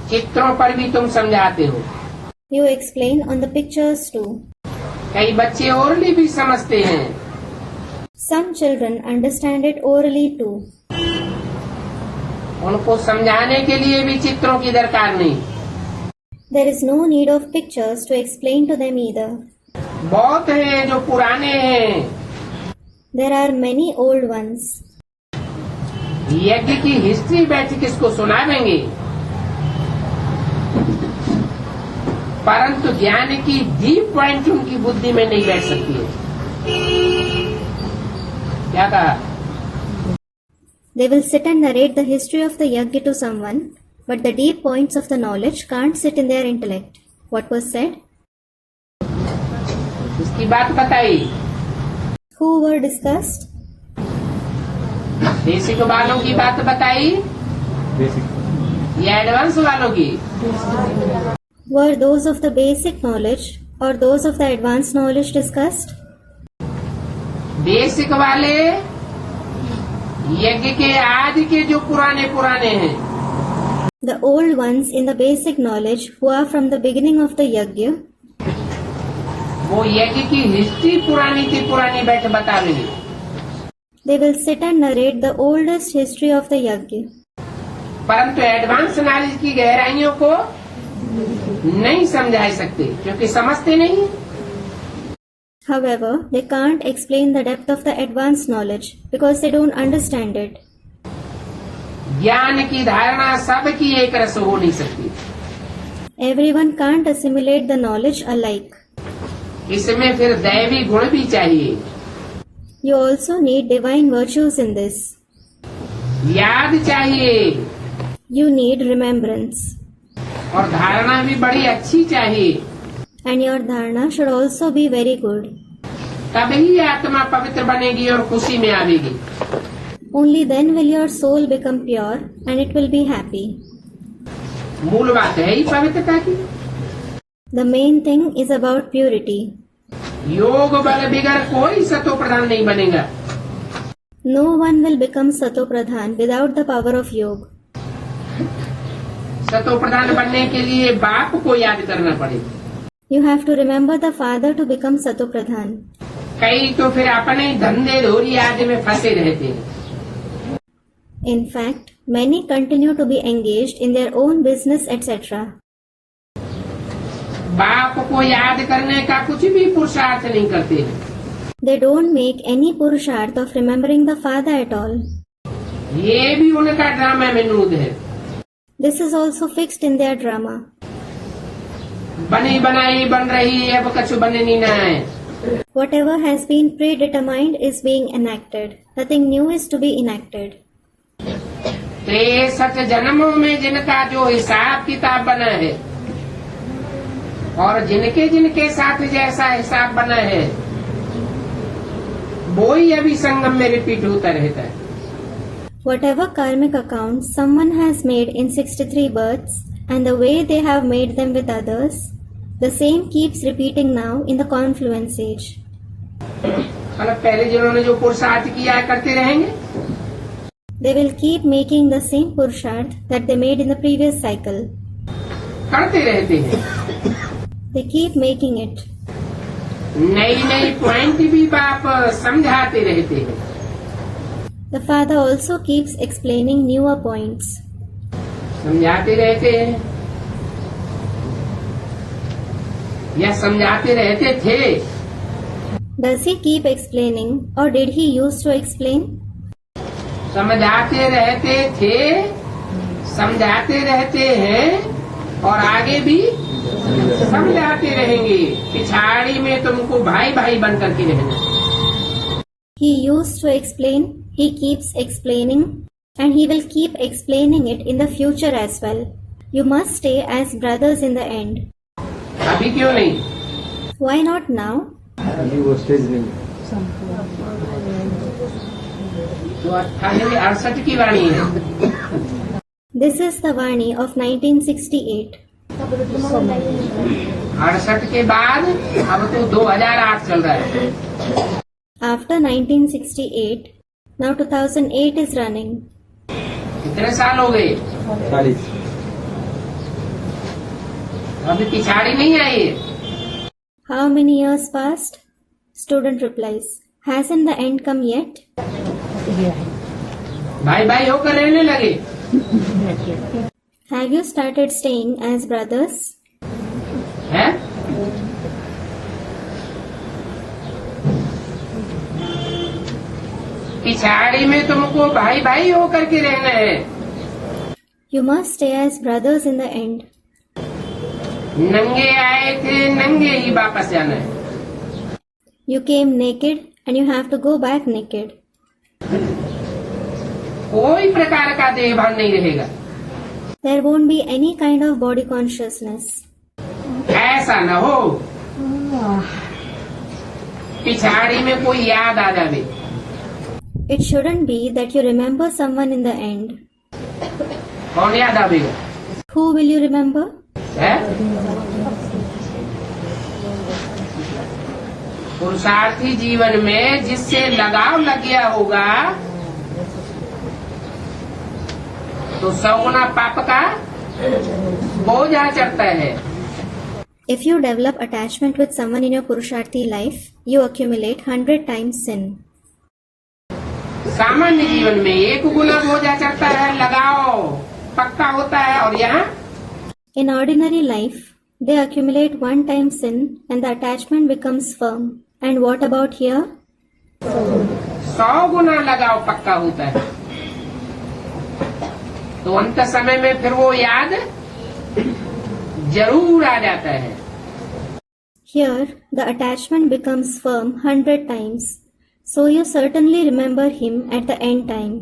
चित्रों पर भी तुम समझाते हो। You explain on the pictures too. कई बच्चे ओरली भी समझते हैं। Some children understand it orally too. उनको समझाने के लिए भी चित्रों की दरकार नहीं। There is no need of pictures to explain to them either. बहुत हैं जो पुराने हैं। There are many old ones. यज्ञ की हिस्ट्री बैठ किसको सुनावेंगे, परंतु ज्ञान की डीप पॉइंट उनकी बुद्धि में नहीं बैठ सकती है। क्या कहा? They will sit and narrate the history of the yajna to someone, but the deep points of the knowledge can't sit in their intellect. What was said? इसकी बात बताई। Who were discussed? बेसिक वालों की बात बताई या advance वालों की? Were those of the basic knowledge or those of the advanced knowledge discussed? Basic वाले यज्ञ के आदि के जो पुराने पुराने हैं। The old ones in the basic knowledge who are from the beginning of the yajna, वो यज्ञ की हिस्ट्री पुरानी की पुरानी बैठ बतावेंगे। they will sit and narrate the oldest history of the yajna. परंतु एडवांस नॉलेज की गहराइयों को नहीं समझा सकते क्योंकि समझते नहीं। However, they can't explain the depth of the advanced knowledge because they don't understand it. ज्ञान की धारणा सबकी एक रस हो नहीं सकती। Everyone can't assimilate the knowledge alike. इसमें फिर दैवी गुण भी चाहिए। You also need divine virtues in this. याद चाहिए You need remembrance. और धारणा भी बड़ी अच्छी चाहिए। And your dharana should also be very good. तभी आत्मा पवित्र बनेगी और खुशी में आवेगी। Only then will your soul become pure and it will be happy. मूल बात है ही पवित्रता की। The main thing is about purity. योग बल बिगर कोई सतो प्रधान नहीं बनेगा। No one will become Sato Pradhan without the power of yoga. सतो प्रधान बनने के लिए बाप को याद करना पड़ेगा। You have to remember the father to become Sato Pradhan. कई तो फिर अपने धंधे धोरी आदि में फंसे रहते हैं। In fact, many continue to be engaged in their own business, etc. बाप को याद करने का कुछ भी पुरुषार्थ नहीं करते। They don't make any purusharth of remembering the father at all. ये भी उनका ड्रामा में नूद है। This is also fixed in their drama. बनी बनाई बन रही अब कछु बननी ना है। Whatever has been predetermined is being enacted. Nothing new is to be enacted. 63 जन्मों में जिनका जो हिसाब किताब बना है और जिनके जिनके साथ जैसा हिसाब बना है वो ही अभी संगम में रिपीट होता रहता है। Whatever karmic accounts someone has made in 63 births and the way they have made them with others, the same keeps repeating now in the confluence age. मतलब पहले जिन्होंने जो पुरुषार्थ किया है करते रहेंगे, They will keep making the same purusharth that they made in the previous cycle. करते रहते हैं। They keep making it. नई नई पॉइंट भी बाप समझाते रहते हैं। The Father also keeps explaining newer points. समझाते रहते हैं या समझाते रहते थे। Does he keep explaining or did he used to explain? समझाते रहते थे, समझाते रहते हैं और आगे भी समझाते रहेंगे। पिछाड़ी में तुमको भाई भाई बन करके रहना। He used to explain, he keeps explaining, and he will keep explaining it in the future as well. You must stay as brothers in the end. अभी क्यों नहीं? Why not now? तो 68 की वाणी है। This is the Vani of 1968. 68 के बाद अब तो 2008 चल रहा है। After 1968, now 2008 is running. कितने साल हो गए? 40। अभी पिछाड़ी नहीं आई है। How many years passed? Student replies, hasn't the end come yet? भाई भाई होकर रहने लगे। Have you started staying as brothers? है? पिछाड़ी में तुमको भाई भाई होकर के रहना है। You must stay as brothers in the end. नंगे आए थे, नंगे ही वापस जाना है। You came naked and you have to go back naked. कोई प्रकार का देहभान नहीं रहेगा। There won't be any kind of body consciousness. ऐसा न हो पिछाड़ी में कोई याद आ जावे। It shouldn't be that you remember someone in the end. कौन याद आवेगा? Who will you remember? है? पुरुषार्थी जीवन में जिससे लगाव लग गया होगा तो 100 गुना पाप का बोझ आ चढ़ता है। If you develop attachment with someone in your Purusharthi life, you accumulate 100 times sin. सामान्य जीवन में 1 गुना बोझ आ चढ़ता है, लगाव पक्का होता है। और यहाँ In ordinary life, they accumulate 1 time sin and the attachment becomes firm. And what about here? 100 गुना लगाव पक्का होता है। तो अंत समय में फिर वो याद जरूर आ जाता है। Here, the attachment becomes firm 100 times. So you certainly remember him at the end time.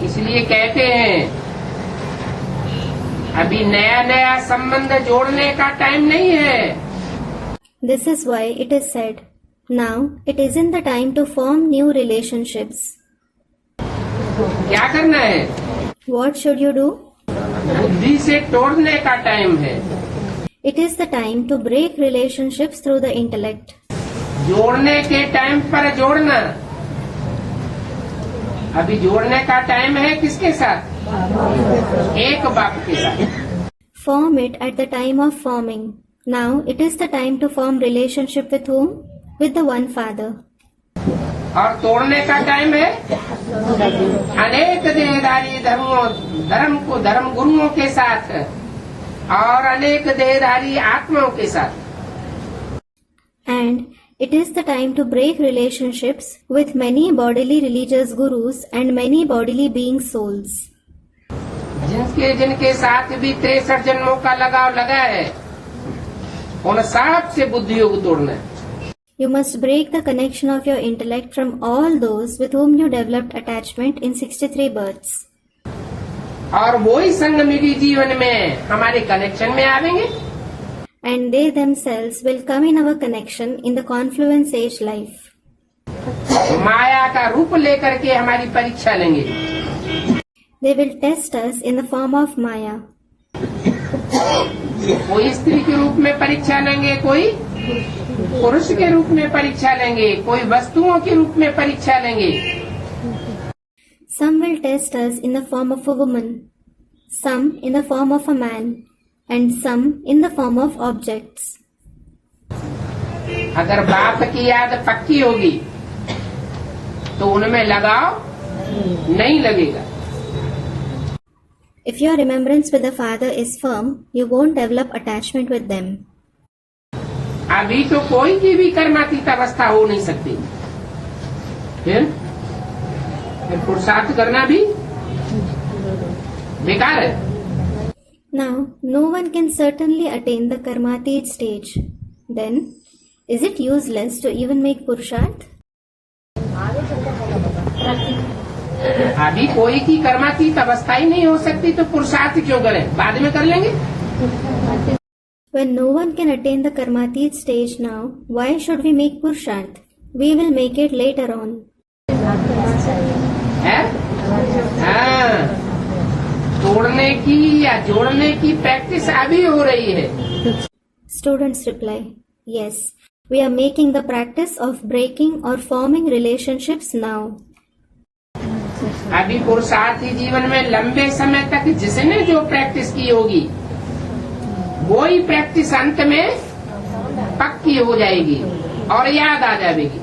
इसलिए कहते हैं अभी नया नया संबंध जोड़ने का टाइम नहीं है। This is why it is said, now it isn't the time to form new relationships. क्या करना है? What should you do? बुद्धि से तोड़ने का टाइम है। It is the time to break relationships through the intellect. जोड़ने के टाइम पर जोड़ना। अभी जोड़ने का टाइम है किसके साथ? एक बाप के साथ। Form it at the time of forming. Now it is the time to form relationship with whom? With the one Father. और तोड़ने का टाइम है अनेक देहधारी धर्म को धर्म गुरुओं के साथ और अनेक देहधारी आत्माओं के साथ। And it is the time to break relationships with many bodily religious gurus and many bodily being souls. जिनके साथ भी 63 जन्मों का लगाव लगा है उन सब से बुद्धि योग तोड़ना है। You must break the connection of your intellect from all those with whom you developed attachment in 63 births. और वही संगमिकी जीवन में हमारे कनेक्शन में आवेंगे। And they themselves will come in our connection in the confluence age life. माया का रूप लेकर के हमारी परीक्षा लेंगे। They will test us in the form of Maya. कोई स्त्री के रूप में परीक्षा लेंगे, कोई पुरुष के रूप में परीक्षा लेंगे, कोई वस्तुओं के रूप में परीक्षा लेंगे। Some will test us in the form of a woman, some in the form of a man, and some in the form of objects. अगर बाप की याद पक्की होगी तो उनमें लगाव नहीं लगेगा। If your remembrance with the Father is firm, you won't develop attachment with them. अभी तो कोई की भी कर्मातीत अवस्था हो नहीं सकती, फिर पुरुषार्थ करना भी बेकार है। Now, no one can certainly attain the Karmatit stage. Then, is it useless to even make Purusharth? अभी कोई की कर्मातीत अवस्था ही नहीं हो सकती तो पुरुषार्थ क्यों करें, बाद में कर लेंगे। When no one can attain the Karmatit stage now, why should we make Purusharth? We will make it later on. है? हाँ, तोड़ने की या जोड़ने की प्रैक्टिस अभी हो रही है। Students reply, yes, we are making the practice of breaking or forming relationships now. अभी पुरुषार्थी जीवन में लंबे समय तक जिसने जो प्रैक्टिस की होगी वो ही प्रैक्टिस अंत में पक्की हो जाएगी और याद आ जाएगी।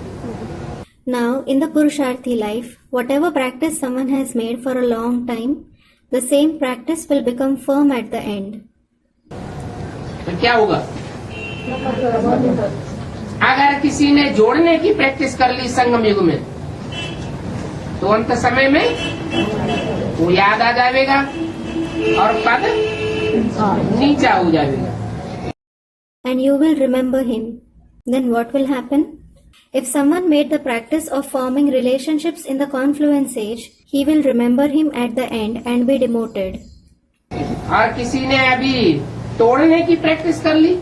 Now, in the Purusharthi life, whatever practice someone has made for a long time, the same practice will become firm at the end. तो क्या होगा? अगर किसी ने जोड़ने की प्रैक्टिस कर ली संगम युग में तो अंत समय में वो याद आ जाएगा और पद नीचा हो जाएगा। And you will remember him. Then what will happen? If someone made the practice of forming relationships in the confluence age, he will remember him at the end and be demoted. और किसी ने अभी तोड़ने की practice कर ली,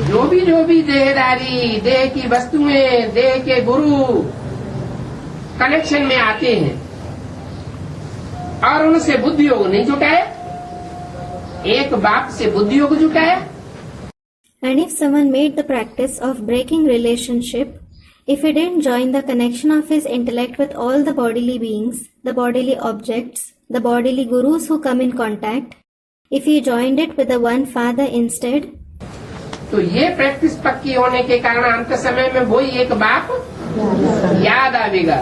जो भी देहदारी, देह की वस्तुएं, देह के गुरु कनेक्शन में आते हैं और उनसे बुद्धि योग नहीं जुटाया, एक बाप से बुद्धि योग जुटाया। And if someone made the practice of breaking relationship, if he didn't join the connection of his intellect with all the bodily beings, the bodily objects, the bodily gurus who come in contact, if he joined it with the one father instead, तो ये practice पक्की होने के कारण अंत समय में वही एक बाप याद आवेगा।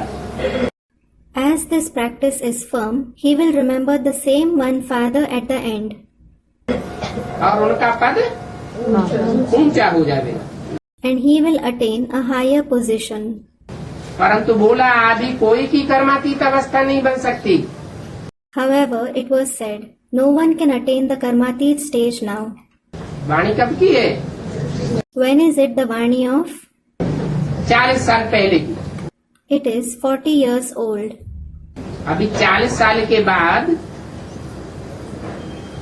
as this practice is firm, he will remember the same one father at the end. और उनका पद ऊंचा हो जाएगा। And he will attain a higher position. परंतु बोला अभी कोई की कर्मातीत अवस्था नहीं बन सकती। However, it was said, no one can attain the Karmatit stage now. वाणी कब की है? When is it the Vani of? 40 साल पहले की। It is 40 years old. अभी 40 साल के बाद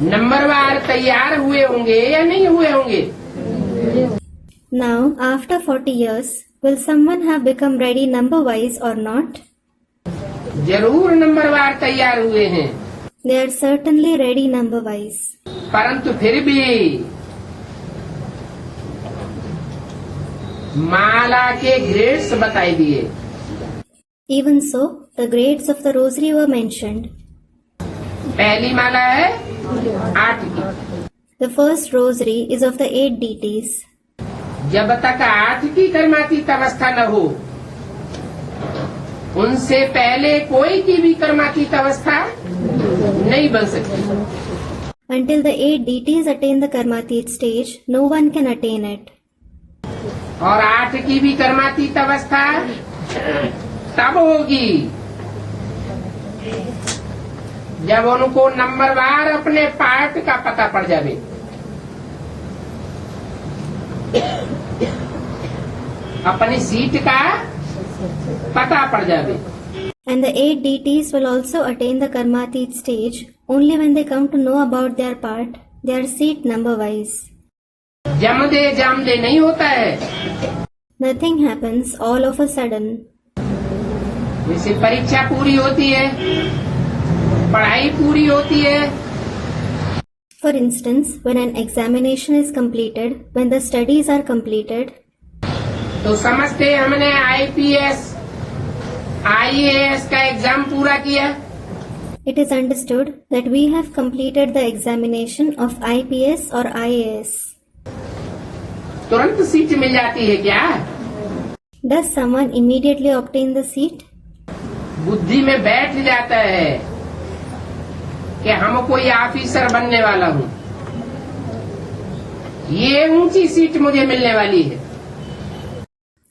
नंबरवार तैयार हुए होंगे या नहीं हुए होंगे? Now, after 40 years, will someone have become ready number-wise or not? जरूर नंबरवार तैयार हुए हैं, They are certainly ready number-wise. परंतु फिर भी माला के ग्रेड्स बताई दिए। Even so, the grades of the rosary were mentioned. पहली माला है 8 की। The first rosary is of the 8 deities. जब तक 8 की कर्मातीत अवस्था न हो, उनसे पहले कोई की भी कर्मातीत अवस्था नहीं बन सकती। Until the 8 deities attain the Karmatit stage, no one can attain it. और 8 की भी कर्मातीत अवस्था तब होगी जब उनको नंबरवार अपने पार्ट का पता पड़ जाए। अपनी सीट का पता पड़ जाए। And the 8 deities will also attain the Karmatit stage only when they come to know about their part, their seat number-wise. जम दे नहीं होता है। Nothing happens all of a sudden. जैसे परीक्षा पूरी होती है, पढ़ाई पूरी होती है, For instance, when an examination is completed, when the studies are completed, तो समझते हमने IPS, IAS का एग्जाम पूरा किया। it is understood that we have completed the examination of IPS or IAS. तुरंत सीट मिल जाती है क्या? Does someone immediately obtain the seat? बुद्धि में बैठ जाता है कि हम कोई ऑफिसर बनने वाला हूँ, ये ऊंची सीट मुझे मिलने वाली है।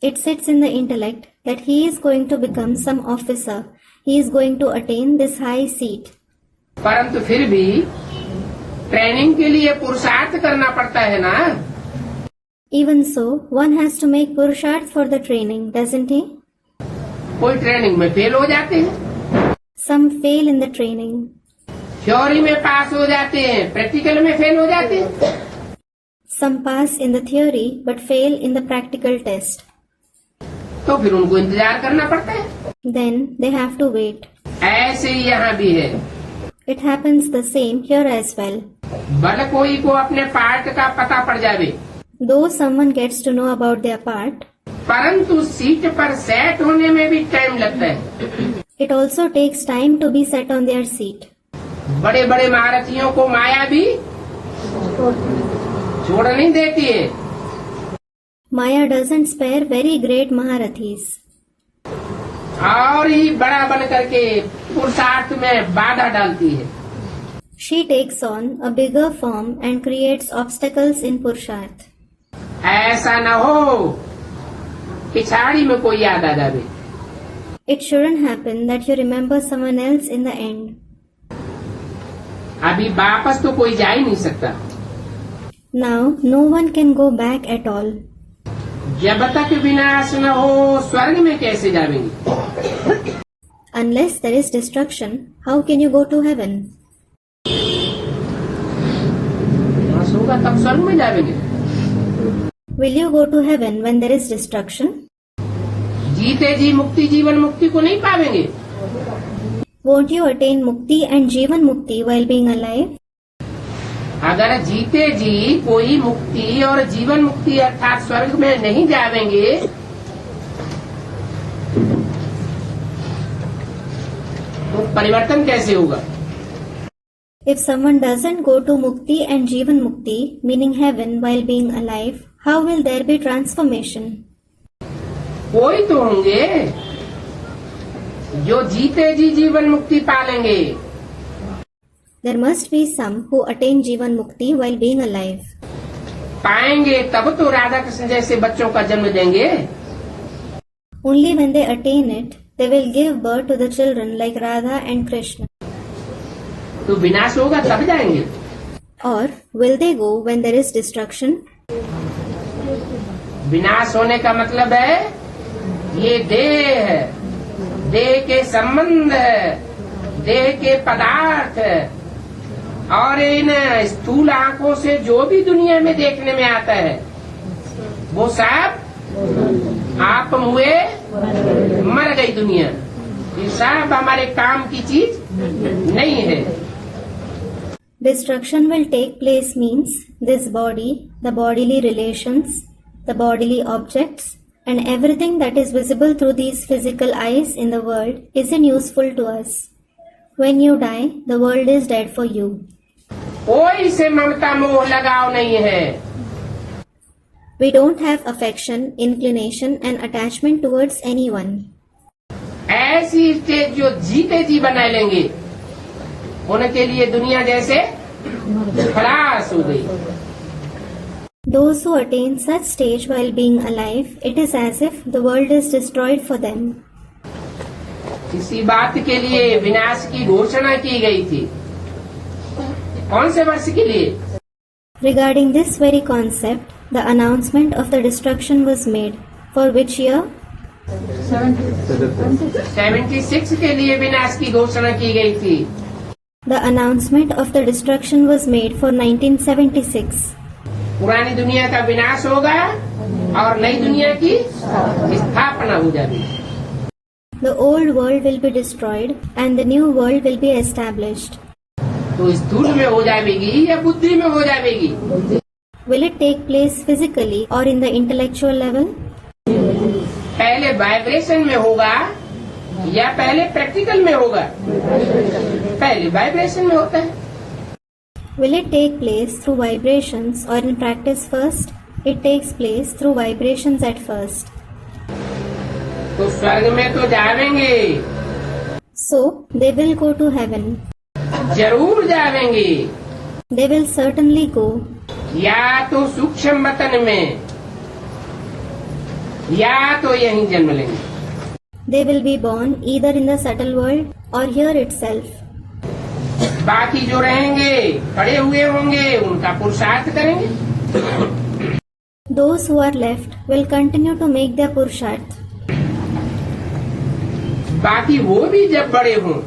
It sits in the intellect that he is going to become some officer. He is going to attain this high seat. परंतु फिर भी ट्रेनिंग के लिए पुरुषार्थ करना पड़ता है ना। Even so, one has to make purusharth for the training, doesn't he? कोई ट्रेनिंग में फेल हो जाते हैं, Some fail in the training. Theory में पास हो जाते हैं, प्रैक्टिकल में फेल हो जाते हैं। Some pass in the theory but fail in the practical test. तो फिर उनको इंतजार करना पड़ता है। Then they have to wait. ऐसे ही यहाँ भी है। It happens the same here as well. भले कोई को अपने पार्ट का पता पड़ जावे, Though someone gets to know about their part, परंतु सीट पर सेट होने में भी टाइम लगता है। it also takes time to be set on their seat. बड़े बड़े महारथियों को माया भी छोड़ नहीं देती है। Maya doesn't spare very great Maharathis. और ही बड़ा बन करके पुरुषार्थ में बाधा डालती है। She takes on a bigger form and creates obstacles in Purusharth. ऐसा न हो पिछाड़ी में कोई याद आ जावे। It shouldn't happen that you remember someone else in the end. अभी वापस तो कोई जा ही नहीं सकता। Now, no one can go back at all. जब तक विनाश न हो स्वर्ग में कैसे जावेंगे? Unless there is destruction, how can you go to heaven? विनाश होगा तब स्वर्ग में जावेंगे। Will you go to heaven when there is destruction? जीते जी मुक्ति जीवन मुक्ति को नहीं पावेंगे। Won't you attain Mukti and Jivan Mukti while being alive? अगर जीते जी कोई मुक्ति और जीवन मुक्ति अर्थात स्वर्ग में नहीं जावेंगे तो परिवर्तन कैसे होगा? If someone doesn't go to Mukti and Jivan Mukti, meaning heaven, while being alive, how will there be transformation? कोई तो होंगे जो जीते जी जीवन मुक्ति पालेंगे। There must be some who attain Jivan Mukti while being alive. पाएंगे तब तो राधा कृष्ण जैसे बच्चों का जन्म देंगे। Only when they attain it, they will give birth to the children like Radha and Krishna. तो विनाश होगा तब जाएंगे। Or will they go when there is destruction? विनाश होने का मतलब है ये देह है, देह के संबंध है, देह के पदार्थ है, और इन स्थूल आंखों से जो भी दुनिया में देखने में आता है वो सब आप हुए मर गई दुनिया। ये सब हमारे काम की चीज नहीं है। Destruction will take place means this body, the bodily relations, the bodily objects, and everything that is visible through these physical eyes in the world isn't useful to us. When you die, the world is dead for you. कोई से ममता मोह लगाव नहीं है। We don't have affection, inclination, and attachment towards anyone. ऐसी stage जो जीते जी बना लेंगे उनके लिए दुनिया जैसे खलास हो गई। Those who attain such stage while being alive, it is as if the world is destroyed for them. इसी बात के लिए विनाश की घोषणा की गई थी। कौन से वर्ष के लिए? Regarding this very concept, the announcement of the destruction was made. For which year? 76 के लिए विनाश की घोषणा की गई थी। The announcement of the destruction was made for 1976. पुरानी दुनिया का विनाश होगा और नई दुनिया की स्थापना हो जाएगी। The old world will be destroyed and the new world will be established. तो स्थूल में हो जाएगी या बुद्धि में हो जाएगी? Will it take place physically or in the intellectual level? पहले वाइब्रेशन में होगा या पहले प्रैक्टिकल में होगा? पहले वाइब्रेशन में होता है। Will it take place through vibrations or in practice first? It takes place through vibrations at first. तो स्वर्ग में तो जाएंगे, So, they will go to heaven. जरूर जाएंगे, They will certainly go. या तो सूक्ष्म वतन में या तो यहीं जन्म लेंगे। They will be born either in the subtle world or here itself. बाकी जो रहेंगे पड़े हुए होंगे उनका पुरुषार्थ करेंगे। Those who are left will continue to make their purusharth. बाकी वो भी जब बड़े हों,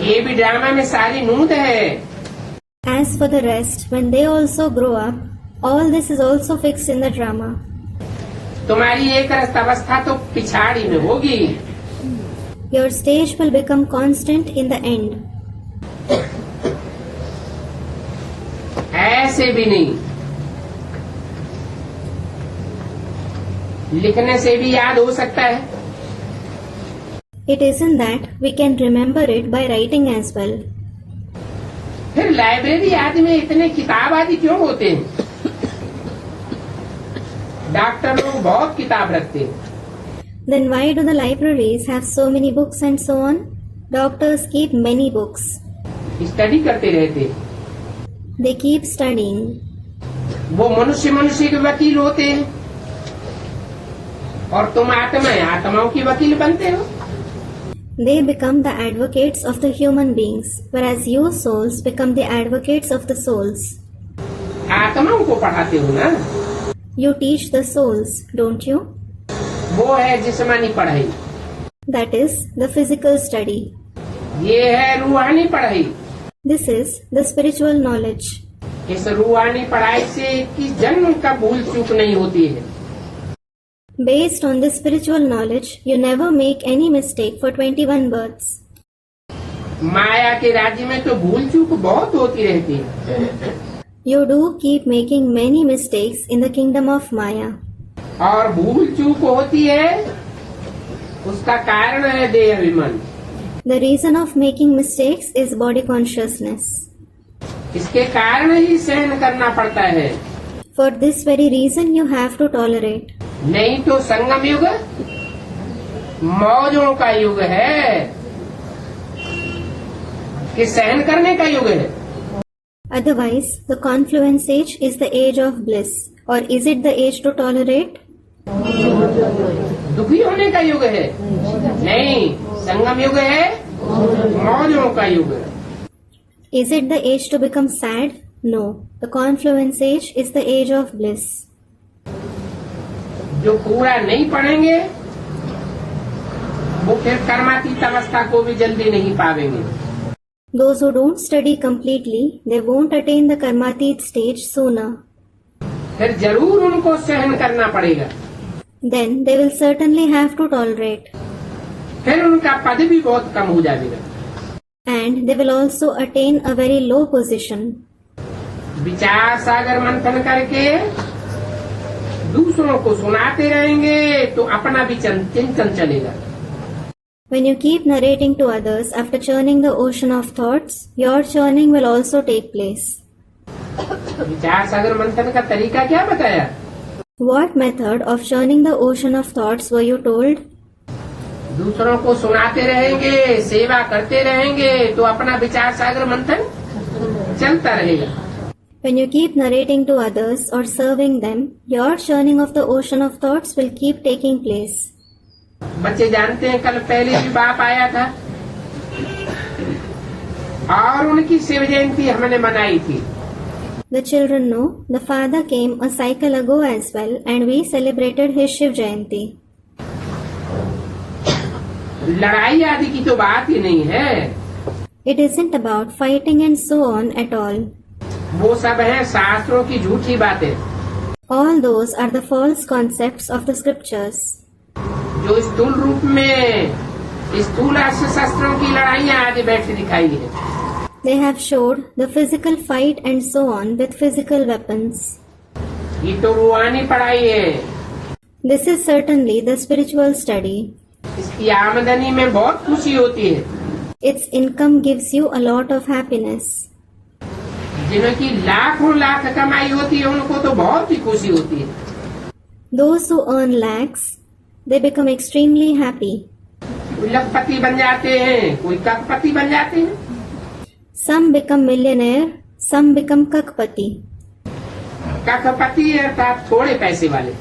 ये भी ड्रामा में सारी नूत है। As for the rest, when they also grow up, all this is also fixed in the drama. तुम्हारी एक अवस्था तो पिछाड़ी में होगी, Your stage will become constant in the end. ऐसे भी नहीं, लिखने से भी याद हो सकता है। It isn't that we can remember it by writing as well. फिर लाइब्रेरी आदि में इतने किताब आदि क्यों होते हैं? डॉक्टर लोग बहुत किताब रखते हैं। Then why do the libraries have so many books and so on? Doctors keep many books. Study करते रहते, They keep studying. वो मनुष्य के वकील होते हैं और तुम आत्माओं की वकील बनते हो। They become the advocates of the human beings, whereas you souls become the advocates of the souls. आत्माओं को पढ़ाते हो ना? You teach the souls, don't you? वो है जिस्मानी पढ़ाई, That is the physical study. ये है रूहानी पढ़ाई। This is the spiritual knowledge. इस रूहानी पढ़ाई से किस जन्म का भूल चूक नहीं होती है। Based on this spiritual knowledge, you never make any mistake for 21 births. माया के राज्य में तो भूल चूक बहुत होती रहती है, You do keep making many mistakes in the kingdom of Maya. और भूल चूक होती है उसका कारण है देह अभिमान। The reason of making mistakes is body consciousness. इसके कारण ही सहन करना पड़ता है, For this very reason, you have to tolerate. नहीं तो संगम युग मौजों का युग है कि सहन करने का युग है। Otherwise, the confluence age is the age of bliss. Or is it the age to tolerate? दुखी होने का युग है? नहीं, संगम युग है, मौजों का युग है। Is it the age to become sad? No. The confluence age is the age of bliss. जो पूरा नहीं पढ़ेंगे वो फिर कर्मातीत अवस्था को भी जल्दी नहीं पावेंगे। Those who don't study completely, they won't attain the karmatit stage sooner. फिर जरूर उनको सहन करना पड़ेगा, Then they will certainly have to tolerate. फिर उनका पद भी बहुत कम हो जाएगा। And they will also attain a very low position. विचार सागर मंथन करके दूसरों को सुनाते रहेंगे तो अपना भी चिंतन चलेगा। When you keep narrating to others after churning the ocean of thoughts, your churning will also take place. विचार सागर मंथन का तरीका क्या बताया? What method of churning the ocean of thoughts were you told? दूसरों को सुनाते रहेंगे, सेवा करते रहेंगे तो अपना विचार सागर मंथन चलता रहेगा। When you keep narrating to others or serving them, your churning of the ocean of thoughts will keep taking place. बच्चे जानते हैं कल पहले भी बाप आया था और उनकी शिव जयंती हमने मनाई थी। The children know the father came a cycle ago as well and we celebrated his Shiv Jayanti. लड़ाई आदि की तो बात ही नहीं है। It isn't about fighting and so on at all. वो सब है शास्त्रों की झूठी बातें। All those are the false concepts of the scriptures. जो स्थूल रूप में स्थूल अस्त्र शस्त्रों की लड़ाइयाँ आज बैठी दिखाई है। They have showed the physical fight and so on with physical weapons. ये तो रूहानी पढ़ाई है। This is certainly the spiritual study. इसकी आमदनी में बहुत खुशी होती है। Its income gives you a lot of happiness. जिनकी लाखों लाख कमाई होती है उनको तो बहुत ही खुशी होती है। Those who earn lakhs, they become extremely happy. कोई लखपति बन जाते हैं, कोई करोड़पति बन जाते हैं। Some become millionaire, some become kakpati. करोड़पति अर्थात थोड़े पैसे वाले।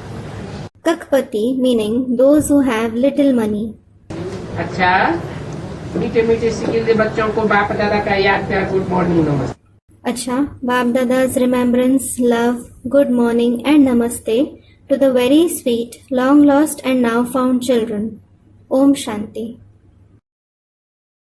Kakpati meaning those who have little money. अच्छा, मीठे मीठे सिखिल दे बच्चों को बाप दादा का याद प्यार गुड मॉर्निंग नमस्ते। Acha, Bap Dada's remembrance, love, good morning and namaste to the very sweet, long lost and now found children. Om Shanti.